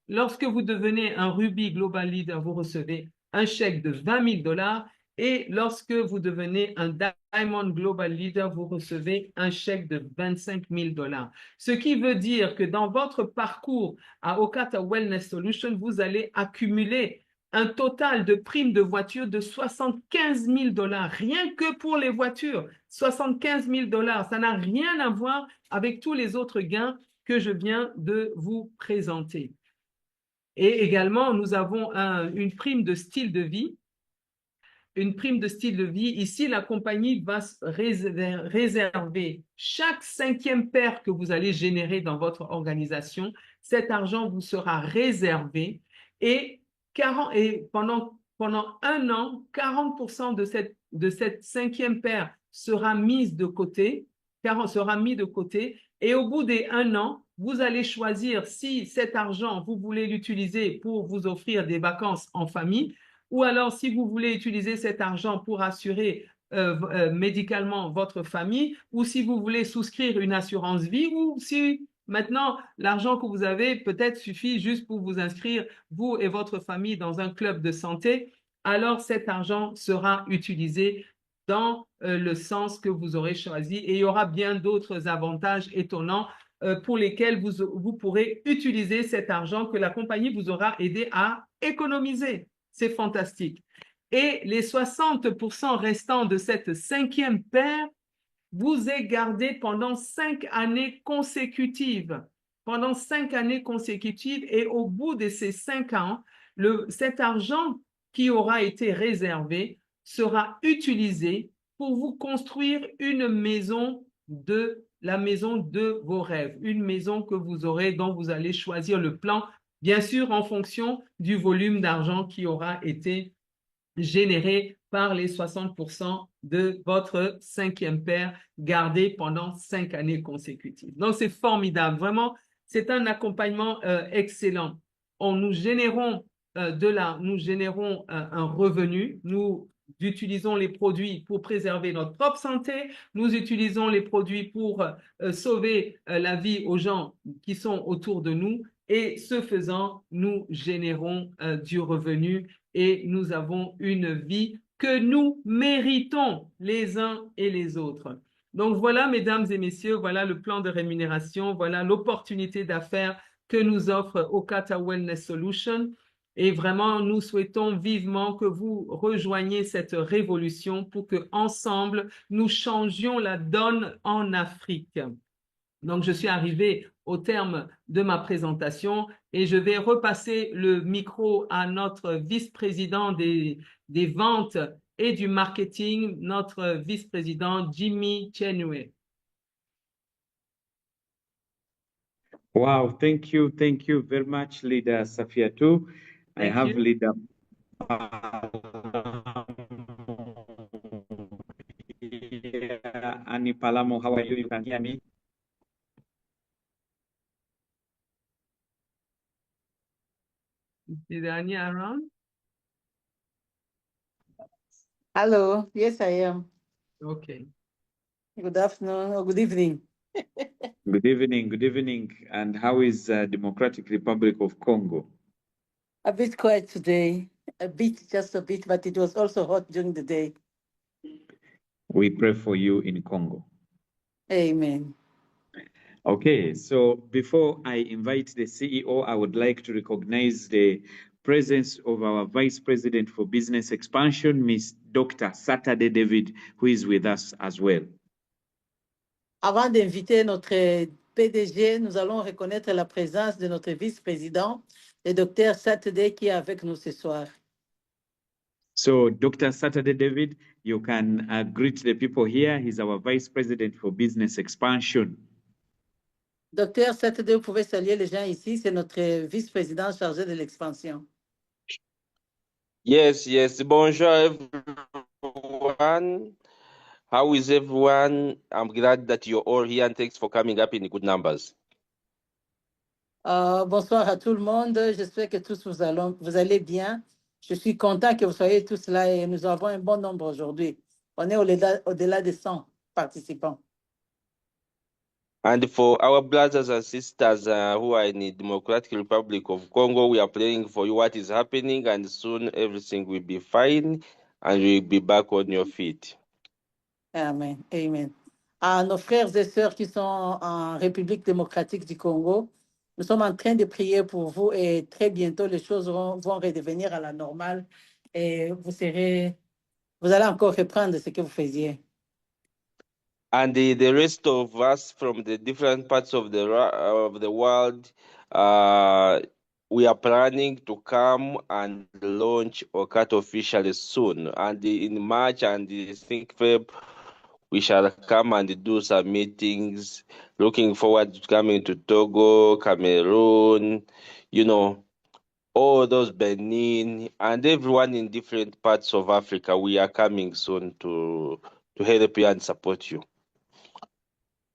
Lorsque vous devenez un Ruby Global Leader, vous recevez un chèque de 20 000 $. Et lorsque vous devenez un Diamond Global Leader, vous recevez un chèque de 25 000 $. Ce qui veut dire que dans votre parcours à Okata Wellness Solutions, vous allez accumuler un total de primes de voiture de 75 000 $, rien que pour les voitures. 75 000 $, ça n'a rien à voir avec tous les autres gains que je viens de vous présenter. Et également, nous avons une prime de style de vie. Une prime de style de vie. Ici, la compagnie va réserver chaque 5e paire que vous allez générer dans votre organisation. Cet argent vous sera réservé et pendant un an, 40% de cette 5e paire sera mise de côté, sera mis de côté et au bout des 1 an, vous allez choisir si cet argent, vous voulez l'utiliser pour vous offrir des vacances en famille, ou alors si vous voulez utiliser cet argent pour assurer médicalement votre famille, ou si vous voulez souscrire une assurance vie, ou si maintenant l'argent que vous avez peut-être suffit juste pour vous inscrire, vous et votre famille, dans un club de santé, alors cet argent sera utilisé dans le sens que vous aurez choisi et il y aura bien d'autres avantages étonnants pour lesquels vous pourrez utiliser cet argent que la compagnie vous aura aidé à économiser. C'est fantastique. Et les 60% restants de cette cinquième paire vous est gardé pendant 5 années consécutives. Pendant 5 années consécutives et au bout de ces 5 ans, cet argent qui aura été réservé sera utilisé pour vous construire une maison la maison de vos rêves, une maison que vous aurez, dont vous allez choisir le plan, bien sûr en fonction du volume d'argent qui aura été généré par les 60% de votre cinquième paire gardé pendant 5 années consécutives. Donc, c'est formidable. Vraiment, c'est un accompagnement excellent. Nous générons un revenu. Nous utilisons les produits pour préserver notre propre santé. Nous utilisons les produits pour sauver la vie aux gens qui sont autour de nous. Et ce faisant, nous générons du revenu et nous avons une vie que nous méritons les uns et les autres. Donc voilà, mesdames et messieurs, voilà le plan de rémunération, voilà l'opportunité d'affaires que nous offre Okata Wellness Solution. Et vraiment, nous souhaitons vivement que vous rejoigniez cette révolution pour que ensemble nous changions la donne en Afrique. Donc, je suis arrivée au terme de ma présentation et je vais repasser le micro à notre vice-président des ventes et du marketing, notre vice-président Jimmy Chenwe. Wow, thank you very much, Leader Safiatou. I have Leader Annie Palamo. How are you? You can hear me? Is Annie around? Hello, yes, I am. Okay. Good afternoon or good evening. Good evening. And how is Democratic Republic of Congo? A bit quiet today, just a bit, but it was also hot during the day. We pray for you in Congo. Amen. Okay, so before I invite the CEO, I would like to recognize the presence of our Vice President for Business Expansion, Ms. Dr. Saturday David, who is with us as well. Avant d'inviter notre PDG, nous allons reconnaître la présence de notre vice-président, le Dr. Saturday, qui est avec nous ce soir. So, Dr. Saturday David, you can greet the people here. He's our Vice President for Business Expansion. Dr. Saturday, vous pouvez saluer les gens ici. C'est notre vice-président chargé de l'expansion. Yes. Bonjour, everyone. How is everyone? I'm glad that you're all here and thanks for coming up in good numbers. Bonsoir à tout le monde. J'espère que tous vous allez bien. Je suis content que vous soyez tous là et nous avons un bon nombre aujourd'hui. On est au-delà de 100 participants. And for our brothers and sisters who are in the Democratic Republic of Congo, we are praying for you what is happening, and soon everything will be fine and you'll be back on your feet. Amen. À nos frères et sœurs qui sont en République démocratique du Congo, nous sommes en train de prier pour vous et très bientôt les choses vont redevenir à la normale et vous allez encore reprendre ce que vous faisiez. And the rest of us from the different parts of the world, we are planning to come and launch Okata officially soon. And in March and I think Feb, we shall come and do some meetings. Looking forward to coming to Togo, Cameroon, all those Benin, and everyone in different parts of Africa. We are coming soon to help you and support you.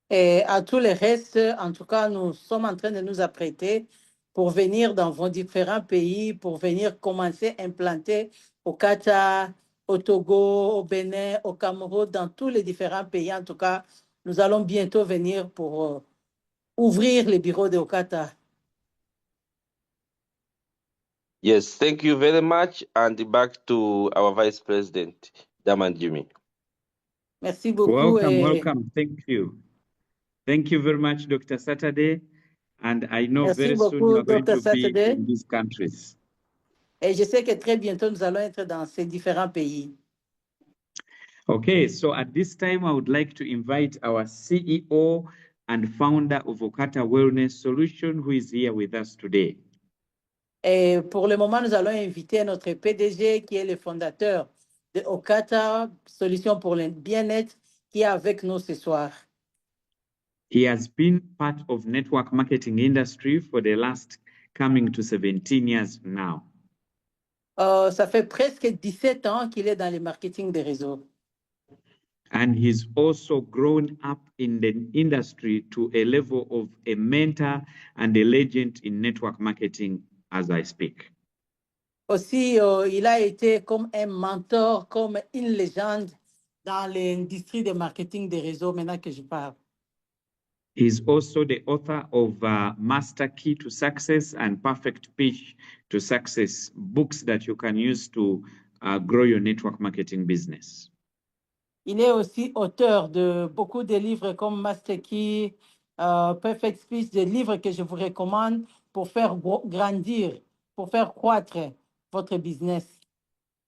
Et à tous les restes, en tout cas, nous sommes en train de nous apprêter pour venir dans vos différents pays, pour venir commencer à implanter au Qatar, au Togo, au Bénin, au Cameroun, dans tous les différents pays. En tout cas, nous allons bientôt venir pour ouvrir les bureaux de Qatar. Yes, thank you very much. And back to our Vice President, Daman Jimmy. Merci beaucoup. Welcome. Thank you. Thank you very much, Dr. Saturday. And I know Merci very soon beaucoup, you are going Dr. to Saturday. be in these countries. Et je sais que très bientôt, nous allons être dans ces différents pays. Okay, so at this time, I would like to invite our CEO and founder of Okata Wellness Solution, who is here with us today. Et pour le moment, nous allons inviter notre PDG, qui est le fondateur de Okata Solutions pour le bien-être, qui est avec nous ce soir. He has been part of network marketing industry for the last coming to 17 years now. Ça fait presque 17 ans qu'il est dans le marketing des réseaux. And he's also grown up in the industry to a level of a mentor and a legend in network marketing as I speak. Aussi, il a été comme un mentor, comme une légende dans l'industrie de marketing des réseaux, maintenant que je parle. He's also the author of Master Key to Success and Perfect Pitch to Success, books that you can use to grow your network marketing business. Il est aussi auteur de beaucoup de livres comme Master Key, Perfect Speech, des livres que je vous recommande pour faire grandir, pour faire croître votre business.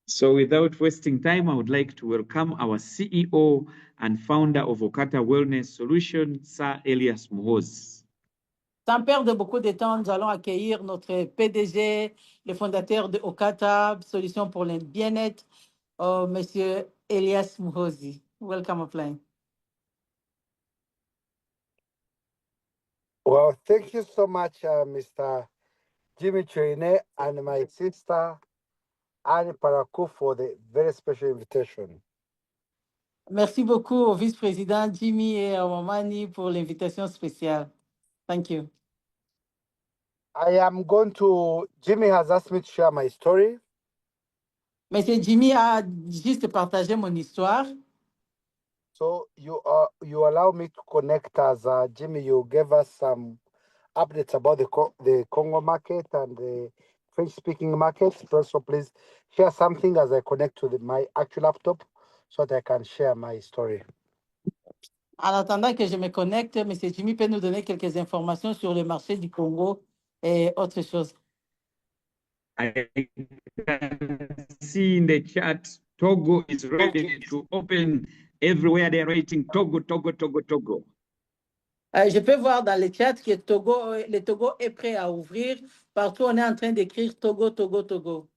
So without wasting time, I would like to welcome our CEO and founder of Okata Wellness Solution, Sir Elias Muhoz. Sans perdre beaucoup de temps, nous allons accueillir notre PDG, le fondateur de Okata Solutions pour le bien-être, Monsieur Elias Muhozi. Welcome, Offline. Well, thank you so much, Mr. Jimmy Chouine and my sister, Annie Parakou, for the very special invitation. Merci beaucoup au vice-président Jimmy et à Omani pour l'invitation spéciale. Thank you. Jimmy has asked me to share my story. Monsieur Jimmy a juste partagé mon histoire. So you allow me to connect as Jimmy, you gave us some updates about the Congo market and the French-speaking market. So please share something as I connect to my actual laptop so that I can share my story. En attendant que je me connecte, Monsieur Jimmy peut nous donner quelques informations sur le marché du Congo et autre chose. I can see in the chat, Togo is ready to open everywhere. They're writing Togo, Togo, Togo, Togo. Je peux voir dans le chat que le Togo est prêt à ouvrir. Partout, on est en train d'écrire Togo, Togo, Togo.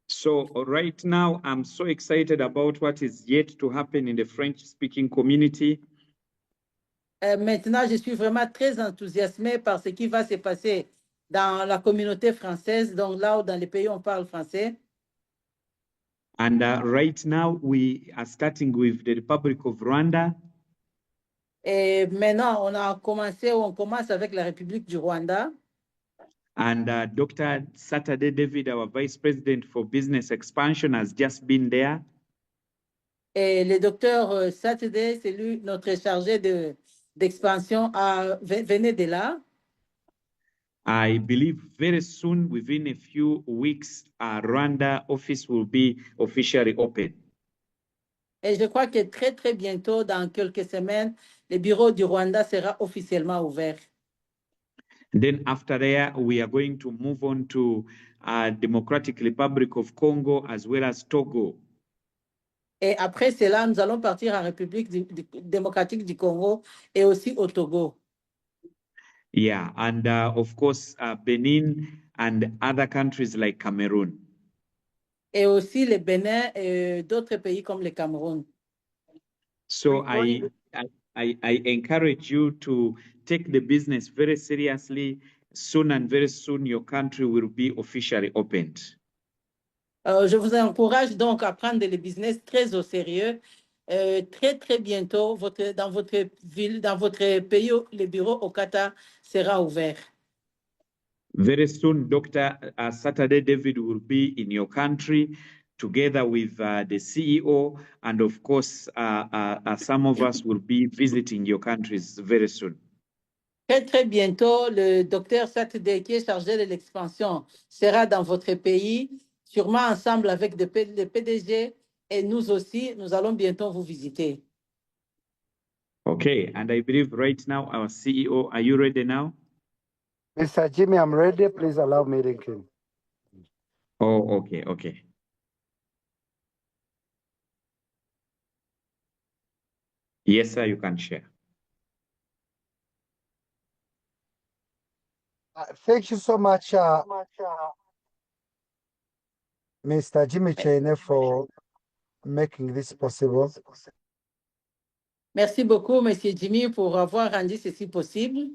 So right now, I'm so excited about what is yet to happen in the French-speaking community. Maintenant, je suis vraiment très enthousiasmé par ce qui va se passer dans la communauté française, donc là où dans les pays où on parle français. And right now, we are starting with the Republic of Rwanda. Et maintenant, on commence avec la République du Rwanda. And Dr. Saturday David, our Vice President for Business Expansion, has just been there. Et le docteur Saturday, c'est lui, notre chargé d'expansion, venait de là. I believe very soon, within a few weeks, Rwanda office will be officially open. Et je crois que très, très bientôt, dans quelques semaines, le bureau du Rwanda sera officiellement ouvert. Then after there, we are going to move on to Democratic Republic of Congo as well as Togo. Et après cela, nous allons partir en République démocratique du Congo et aussi au Togo. Yeah, and of course, Benin and other countries like Cameroon. Et aussi le Bénin et d'autres pays comme le Cameroun. So I encourage you to take the business very seriously. Soon and very soon, your country will be officially opened. Je vous encourage donc à prendre le business très au sérieux très, très bientôt, dans votre ville, dans votre pays, le bureau au Qatar sera ouvert. Very soon, Dr. Saturday David will be in your country together with the CEO, and of course, some of us will be visiting your countries very soon. Très, très bientôt, le docteur Saturday, qui est chargé de l'expansion, sera dans votre pays, sûrement ensemble avec le PDG, et nous aussi, nous allons bientôt vous visiter. Okay, and I believe right now our CEO, are you ready now? Mr. Jimmy, I'm ready. Please allow me to begin. Oh, okay, okay. Yes, sir, you can share. Thank you so much, Mr. Jimmy Chene, for making this possible. Merci beaucoup, Monsieur Jimmy, pour avoir rendu ceci possible.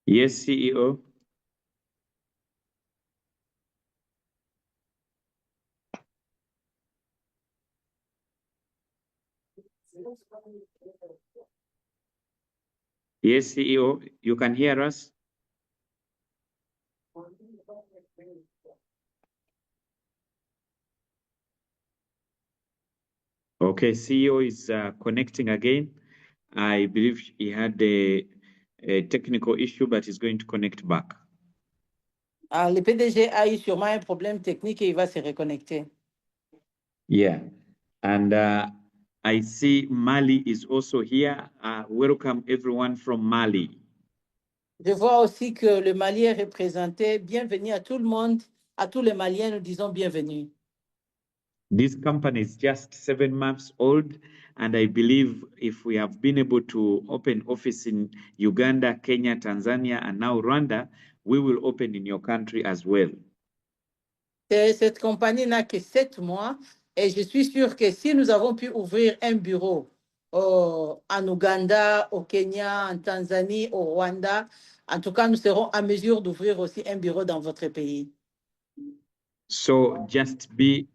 Yes, CEO. Yes, CEO, you can hear us? Okay, CEO is connecting again. I believe he had a technical issue, but he's going to connect back. Le PDG a eu sûrement un problème technique et il va se reconnecter. Yeah, and I see Mali is also here. Welcome everyone from Mali. Je vois aussi que le Mali est représenté. Bienvenue à tout le monde. À tous les Maliens, nous disons bienvenue. This company is just 7 months old, and I believe if we have been able to open office in Uganda, Kenya, Tanzania, and now Rwanda, we will open in your country as well. Cette compagnie n'a que 7 mois et je suis sûr que si nous avons pu ouvrir un bureau en Ouganda, au Kenya, en Tanzanie, au Rwanda, en tout cas, nous serons à mesure d'ouvrir aussi un bureau dans votre pays. So just be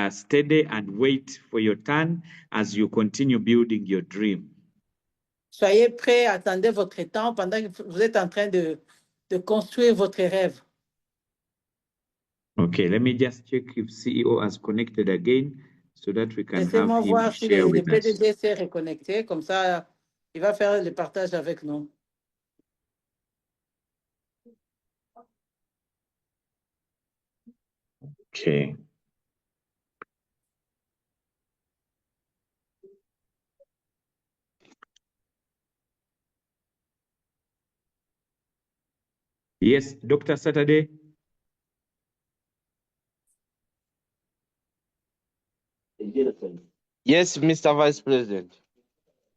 steady and wait for your turn as you continue building your dream. Soyez prêts, attendez votre temps pendant que vous êtes en train de construire votre rêve. Okay, let me just check if CEO has connected again so that we can have Laissez-moi him voir si share le with us. PDG s'est reconnecté, comme ça, il va faire le partage avec nous. Okay. Yes, Dr. Saturday. Yes, Mr. Vice President.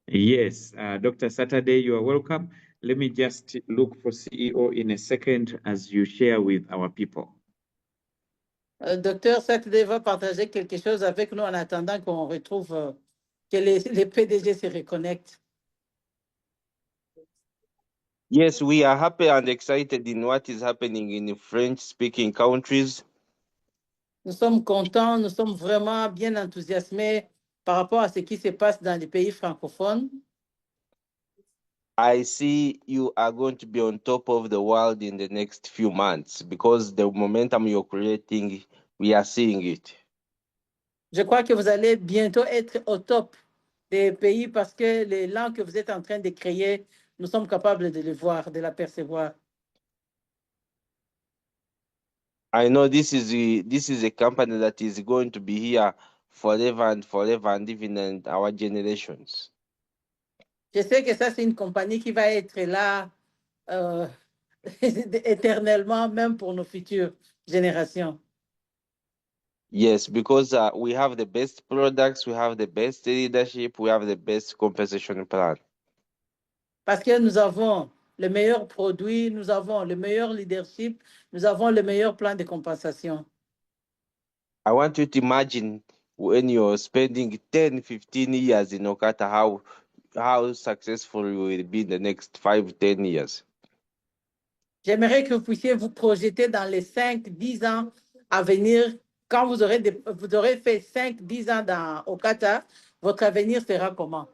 Yes, Dr. Saturday, you are welcome. Let me just look for CEO in a second as you share with our people. Docteur Saturday va partager quelque chose avec nous en attendant qu'on retrouve que les PDG se reconnectent. Yes, we are happy and excited in what is happening in French-speaking countries. Nous sommes contents, nous sommes vraiment bien enthousiasmés par rapport à ce qui se passe dans les pays francophones. I see you are going to be on top of the world in the next few months because the momentum you're creating, we are seeing it. Je crois que vous allez bientôt être au top des pays parce que l'élan que vous êtes en train de créer, nous sommes capables de le voir, de l'apercevoir. I know this is a company that is going to be here forever and even in our generations. Je sais que ça, c'est une compagnie qui va être là éternellement, même pour nos futures générations. Yes, because we have the best products, we have the best leadership, we have the best compensation plan. Parce que nous avons le meilleur produit, nous avons le meilleur leadership, nous avons le meilleur plan de compensation. I want you to imagine when you're spending 10, 15 years in Okata, how successful you will be in the next 5, 10 years. J'aimerais que vous puissiez vous projeter dans les 5, 10 ans à venir. Quand vous aurez fait 5, 10 ans dans Okata, votre avenir sera comment?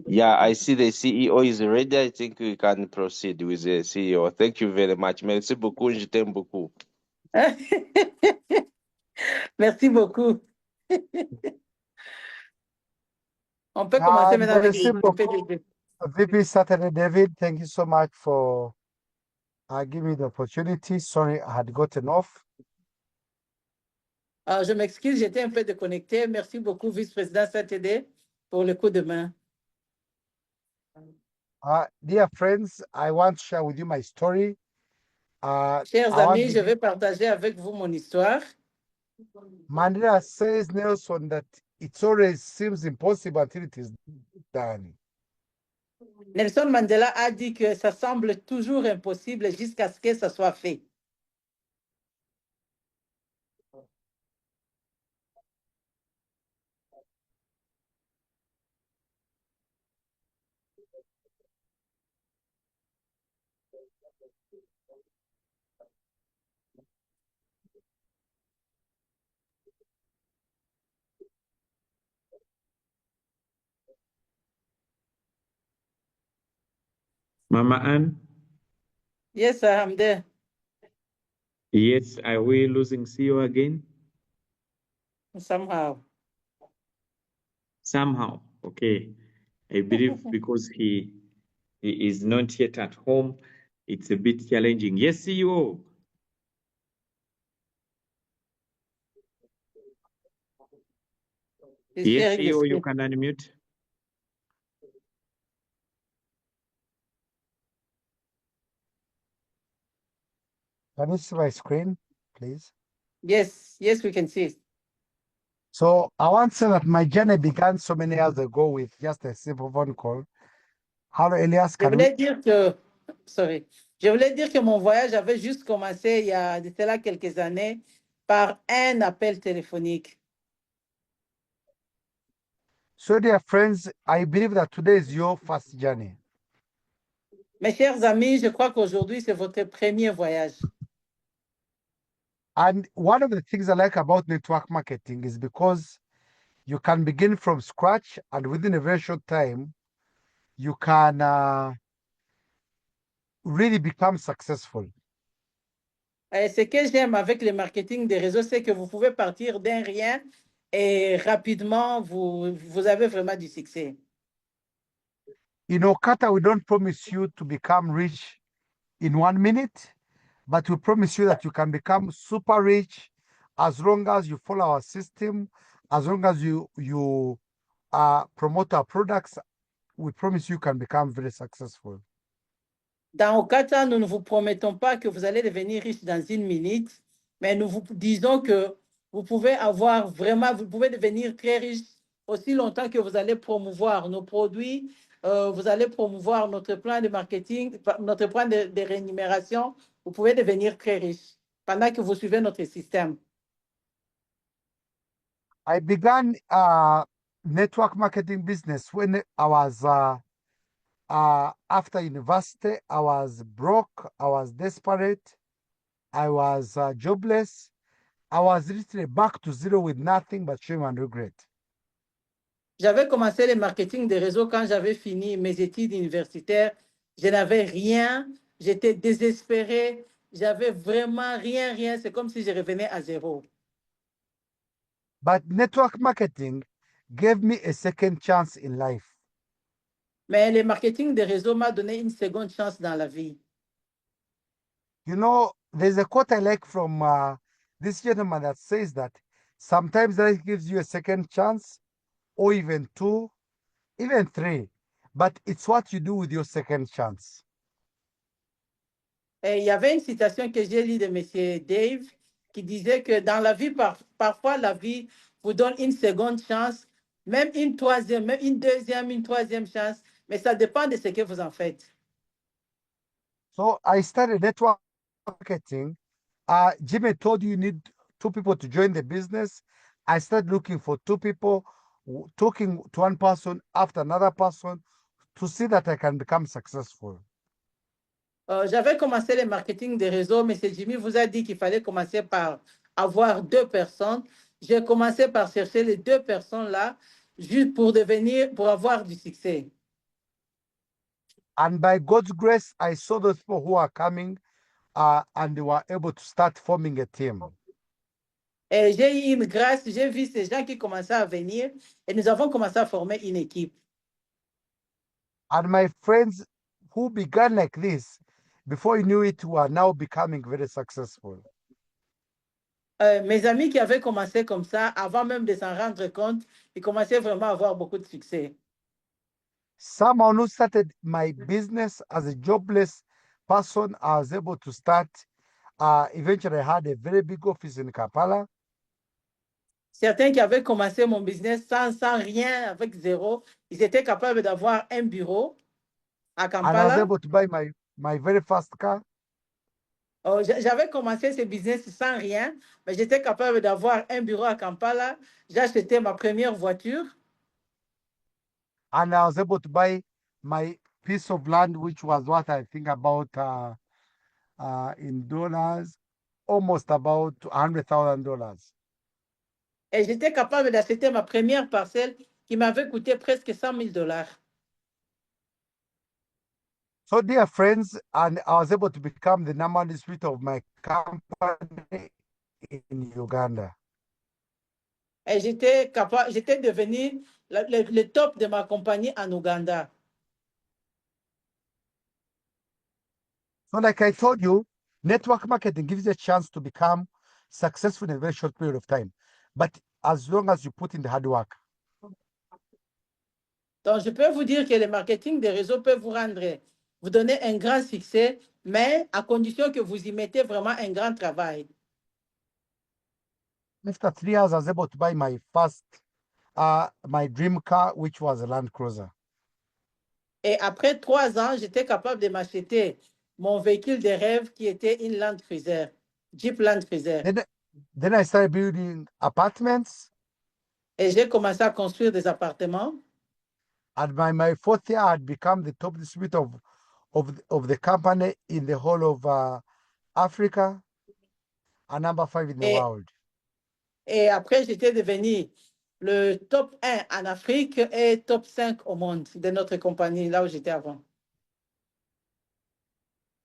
Yeah, I see the CEO is ready. I think we can proceed with the CEO. Thank you very much. Merci beaucoup. Je t'aime beaucoup. Merci beaucoup. On peut commencer maintenant avec Merci le beaucoup, PDG. VP Saturday David. Thank you so much for giving me the opportunity. Sorry, I had gotten off. Je m'excuse, j'étais un peu déconnecté. Merci beaucoup, vice-président SATD, pour le coup de main. Dear friends, I want to share with you my story. Chers amis, je vais partager avec vous mon histoire. Mandela says, Nelson, that it always seems impossible until it is done. Nelson Mandela a dit que ça semble toujours impossible jusqu'à ce que ça soit fait. Mama Ann? Yes, sir, I'm there. Yes, are we losing CEO again? Somehow. Somehow, okay. I believe because he is not yet at home, it's a bit challenging. Yes, CEO. Yes, CEO, you can unmute. Can you see my screen, please? Yes, yes, we can see it. So I want to say that my journey began so many years ago with just a simple phone call. Hello, Elias. Je voulais dire que, je voulais dire que mon voyage avait juste commencé il y a de cela quelques années par un appel téléphonique. So dear friends, I believe that today is your first journey. Mes chers amis, je crois qu'aujourd'hui, c'est votre premier voyage. And one of the things I like about network marketing is because you can begin from scratch and within a very short time, you can really become successful. Ce que j'aime avec le marketing des réseaux, c'est que vous pouvez partir d'un rien et rapidement, vous avez vraiment du succès. In Okata, we don't promise you to become rich in 1 minute, but we promise you that you can become super rich as long as you follow our system, as long as you promote our products. We promise you can become very successful. Dans Okata, nous ne vous promettons pas que vous allez devenir riche dans 1 minute, mais nous vous disons que vous pouvez devenir très riche aussi longtemps que vous allez promouvoir nos produits, vous allez promouvoir notre plan de marketing, notre plan de rémunération. Vous pouvez devenir très riche pendant que vous suivez notre système. I began network marketing business when I was after university. I was broke, I was desperate, I was jobless. I was literally back to zero with nothing but shame and regret. J'avais commencé le marketing des réseaux quand j'avais fini mes études universitaires. Je n'avais rien, j'étais désespéré, j'avais vraiment rien. C'est comme si je revenais à zéro. But network marketing gave me a second chance in life. Mais le marketing des réseaux m'a donné une seconde chance dans la vie. You know, there's a quote I like from this gentleman that says that sometimes life gives you a second chance, or even 2, even 3, but it's what you do with your second chance. Et il y avait une citation que j'ai lue de M. Dave qui disait que dans la vie, parfois la vie vous donne une seconde chance, même une troisième, même une deuxième, une troisième chance. mais ça dépend de ce que vous en faites. So I started network marketing. Jimmy told you need 2 people to join the business. I started looking for 2 people, talking to one person after another person to see that I can become successful. J'avais commencé le marketing des réseaux, mais M. Jimmy vous a dit qu'il fallait commencer par avoir 2 personnes. J'ai commencé par chercher les 2 personnes-là, juste pour avoir du succès. And by God's grace, I saw those people who are coming and they were able to start forming a team. Et j'ai eu une grâce, j'ai vu ces gens qui commençaient à venir et nous avons commencé à former une équipe. And my friends who began like this, before you knew it, were now becoming very successful. Mes amis qui avaient commencé comme ça, avant même de s'en rendre compte, ils commençaient vraiment à avoir beaucoup de succès. Someone who started my business as a jobless person, I was able to start. Eventually, I had a very big office in Kampala. Certains qui avaient commencé mon business sans rien, avec zéro, ils étaient capables d'avoir un bureau à And I was Kampala. able to buy my very first car. J'avais commencé ce business sans rien, mais j'étais capable d'avoir un bureau à Kampala. J'ai acheté ma première voiture. And I was able to buy my piece of land, which was what I think about in dollars, almost about $100,000. Et j'étais capable d'acheter ma première parcelle qui m'avait coûté presque $100,000. So, dear friends, and I was able to become the number one distributor of my company in Uganda. Et j'étais devenu le top de ma compagnie en Ouganda. So, like I told you, network marketing gives you a chance to become successful in a very short period of time. But as long as you put in the hard work. Donc, je peux vous dire que le marketing des réseaux peut vous donner un grand succès, mais à condition que vous y mettez vraiment un grand travail. After 3 years, I was able to buy my first, my dream car, which was a Land Cruiser. Et après 3 ans, j'étais capable de m'acheter mon véhicule de rêve qui était une Land Cruiser, Jeep Land Cruiser. Then I started building apartments. Et j'ai commencé à construire des appartements. And by my 4th year, I had become the top distributor of the company in the whole of Africa, and number 5 in the world. Et après, j'étais devenu le top 1 en Afrique et top 5 au monde de notre compagnie, là où j'étais avant.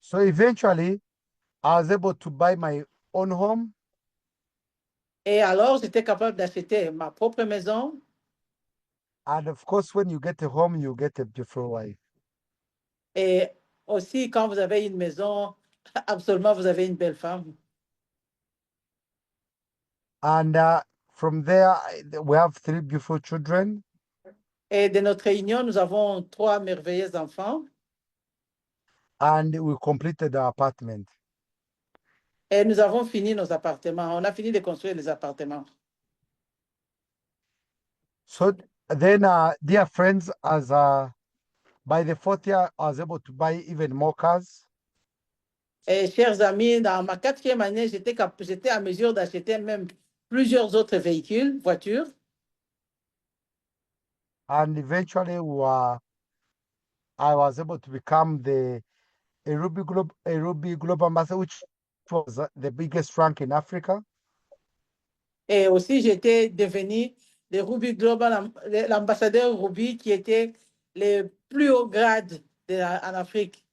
So eventually, I was able to buy my own home. Et alors, j'étais capable d'acheter ma propre maison. And of course, when you get a home, you get a beautiful wife. Et aussi, quand vous avez une maison, absolument, vous avez une belle femme. And from there, we have 3 beautiful children. Et de notre réunion, nous avons 3 merveilleux enfants. And we completed our apartment. Et nous avons fini nos appartements. On a fini de construire les appartements. So then, dear friends, as by the 4th year, I was able to buy even more cars. Et chers amis, dans ma 4e année, j'étais à mesure d'acheter même plusieurs autres véhicules, voitures. And eventually, I was able to become a Ruby Global Ambassador, which was the biggest rank in Africa. Et aussi, j'étais devenu le Ruby Global, l'ambassadeur Ruby qui était le plus haut grade en Afrique.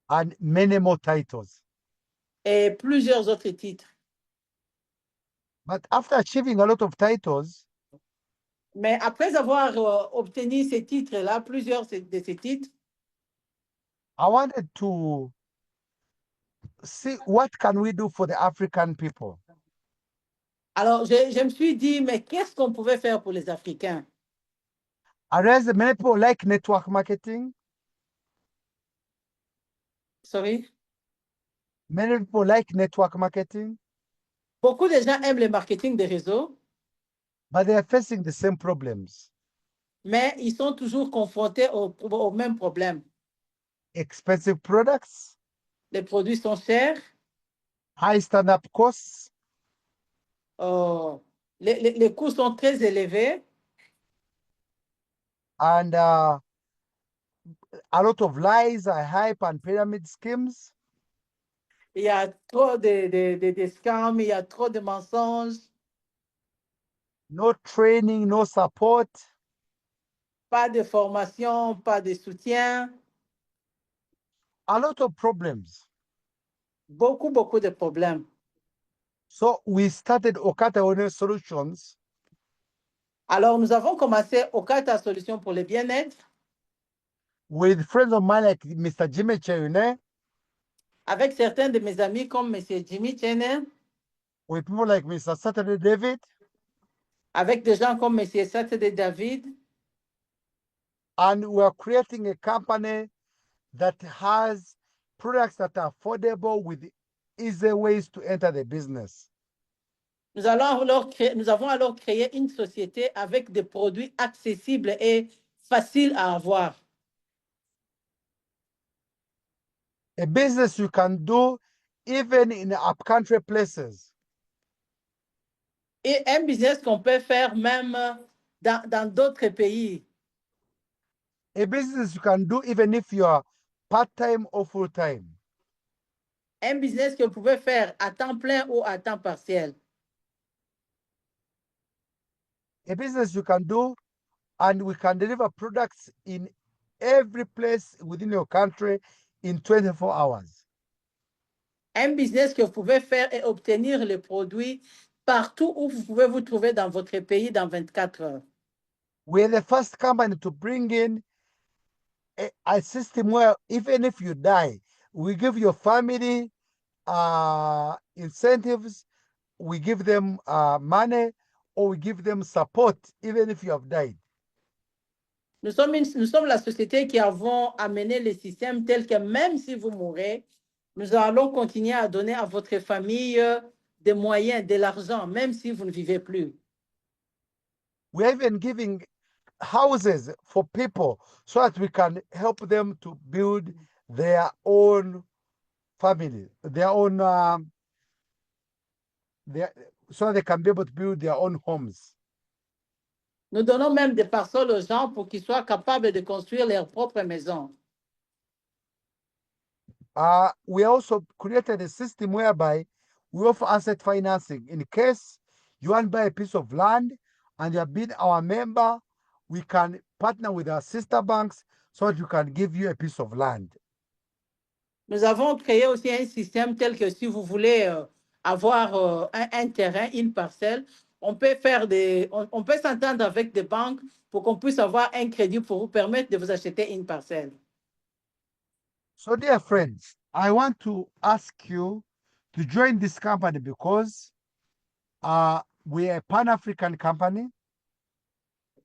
And many more titles. Et plusieurs autres titres. But after achieving a lot of titles, mais après avoir obtenu ces titres-là, plusieurs de ces titres, I wanted to see what can we do for the African people. Alors, je me suis dit, mais qu'est-ce qu'on pouvait faire pour les Africains? I realized that many people like network marketing. Sorry? Many people like network marketing. Beaucoup de gens aiment le marketing des réseaux. But they are facing the same problems. mais ils sont toujours confrontés au même problème. expensive products, Les produits sont chers, high stand-up costs, les coûts sont très élevés and a lot of lies, hype, and pyramid schemes. il y a trop de scams, il y a trop de mensonges, No training, no support. pas de formation, pas de soutien, A lot of problems. beaucoup de problèmes. So we started Okata One Solutions Alors, nous avons commencé Okata Solutions pour le bien-être with friends of mine like Mr. Jimmy Cheune, avec certains de mes amis comme M. Jimmy Chene, with people like Mr. Saturday David, avec des gens comme M. Saturday David. and we are creating a company that has products that are affordable with easy ways to enter the business. Nous avons alors créé une société avec des produits accessibles et faciles à avoir. A business you can do even in upcountry places. Et un business qu'on peut faire même dans d'autres pays. A business you can do even if you are part-time or full-time. Un business que vous pouvez faire à temps plein ou à temps partiel. A business you can do, and we can deliver products in every place within your country in 24 hours. Un business que vous pouvez faire et obtenir les produits partout où vous pouvez vous trouver dans votre pays dans 24 heures. We're the first company to bring in a system where even if you die, we give your family incentives, we give them money, or we give them support even if you have died. Nous sommes la société qui avons amené le système tel que même si vous mourrez, nous allons continuer à donner à votre famille des moyens, de l'argent, même si vous ne vivez plus. We're even giving houses for people so that we can help them to build their own family, so they can be able to build their own homes. Nous donnons même des parcelles aux gens pour qu'ils soient capables de construire leur propre maison. We also created a system whereby we offer asset financing. In case you want to buy a piece of land and you have been our member, we can partner with our sister banks so that we can give you a piece of land. Nous avons créé aussi un système tel que si vous voulez avoir un terrain, une parcelle, on peut s'entendre avec des banques pour qu'on puisse avoir un crédit pour vous permettre de vous acheter une parcelle. So, dear friends, I want to ask you to join this company because we are a Pan-African company.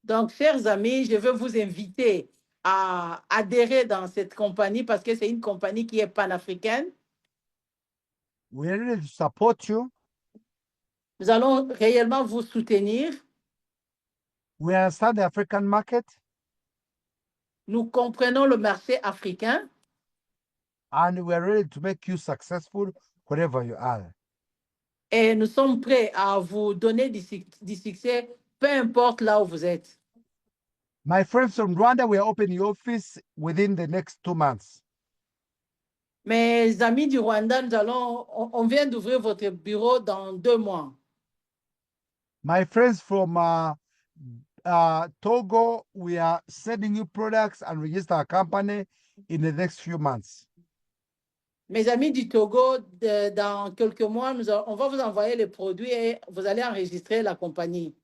Donc, chers amis, je veux vous inviter à adhérer dans cette compagnie parce que c'est une compagnie qui est panafricaine. We are ready to support you. Nous allons réellement vous soutenir. We understand the African market. Nous comprenons le marché africain. And we are ready to make you successful wherever you are. Et nous sommes prêts à vous donner du succès, peu importe là où vous êtes. My friends from Rwanda, we are opening the office within the next 2 months. Mes amis du Rwanda, on vient d'ouvrir votre bureau dans 2 mois. My friends from Togo, we are sending you products and register a company in the next few months. Mes amis du Togo, dans quelques mois, on va vous envoyer les produits et vous allez enregistrer la compagnie.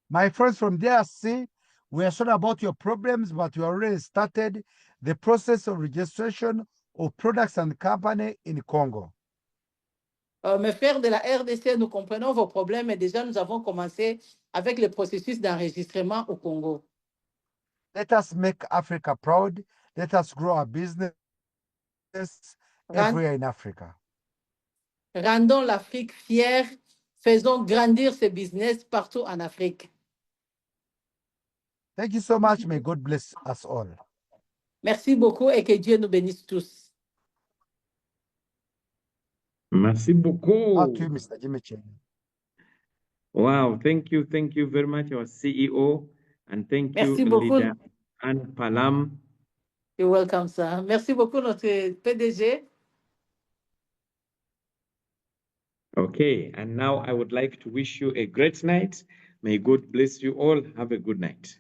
My friends from DRC, we are sorry about your problems, but we already started the process of registration of products and company in Congo. Mes frères de la RDC, nous comprenons vos problèmes et déjà nous avons commencé avec le processus d'enregistrement au Congo. Let us make Africa proud. Let us grow our business everywhere in Africa. Rendons l'Afrique fière. Faisons grandir ce business partout en Afrique. Thank you so much. May God bless us all. Merci beaucoup et que Dieu nous bénisse tous. Merci beaucoup. Back to you, Mr. Jimmy Chen. Wow, thank you very much, our CEO, and thank Merci you, beaucoup. leader Anne Palam. You're welcome, sir. Merci beaucoup, notre PDG. Okay, and now I would like to wish you a great night. May God bless you all. Have a good night.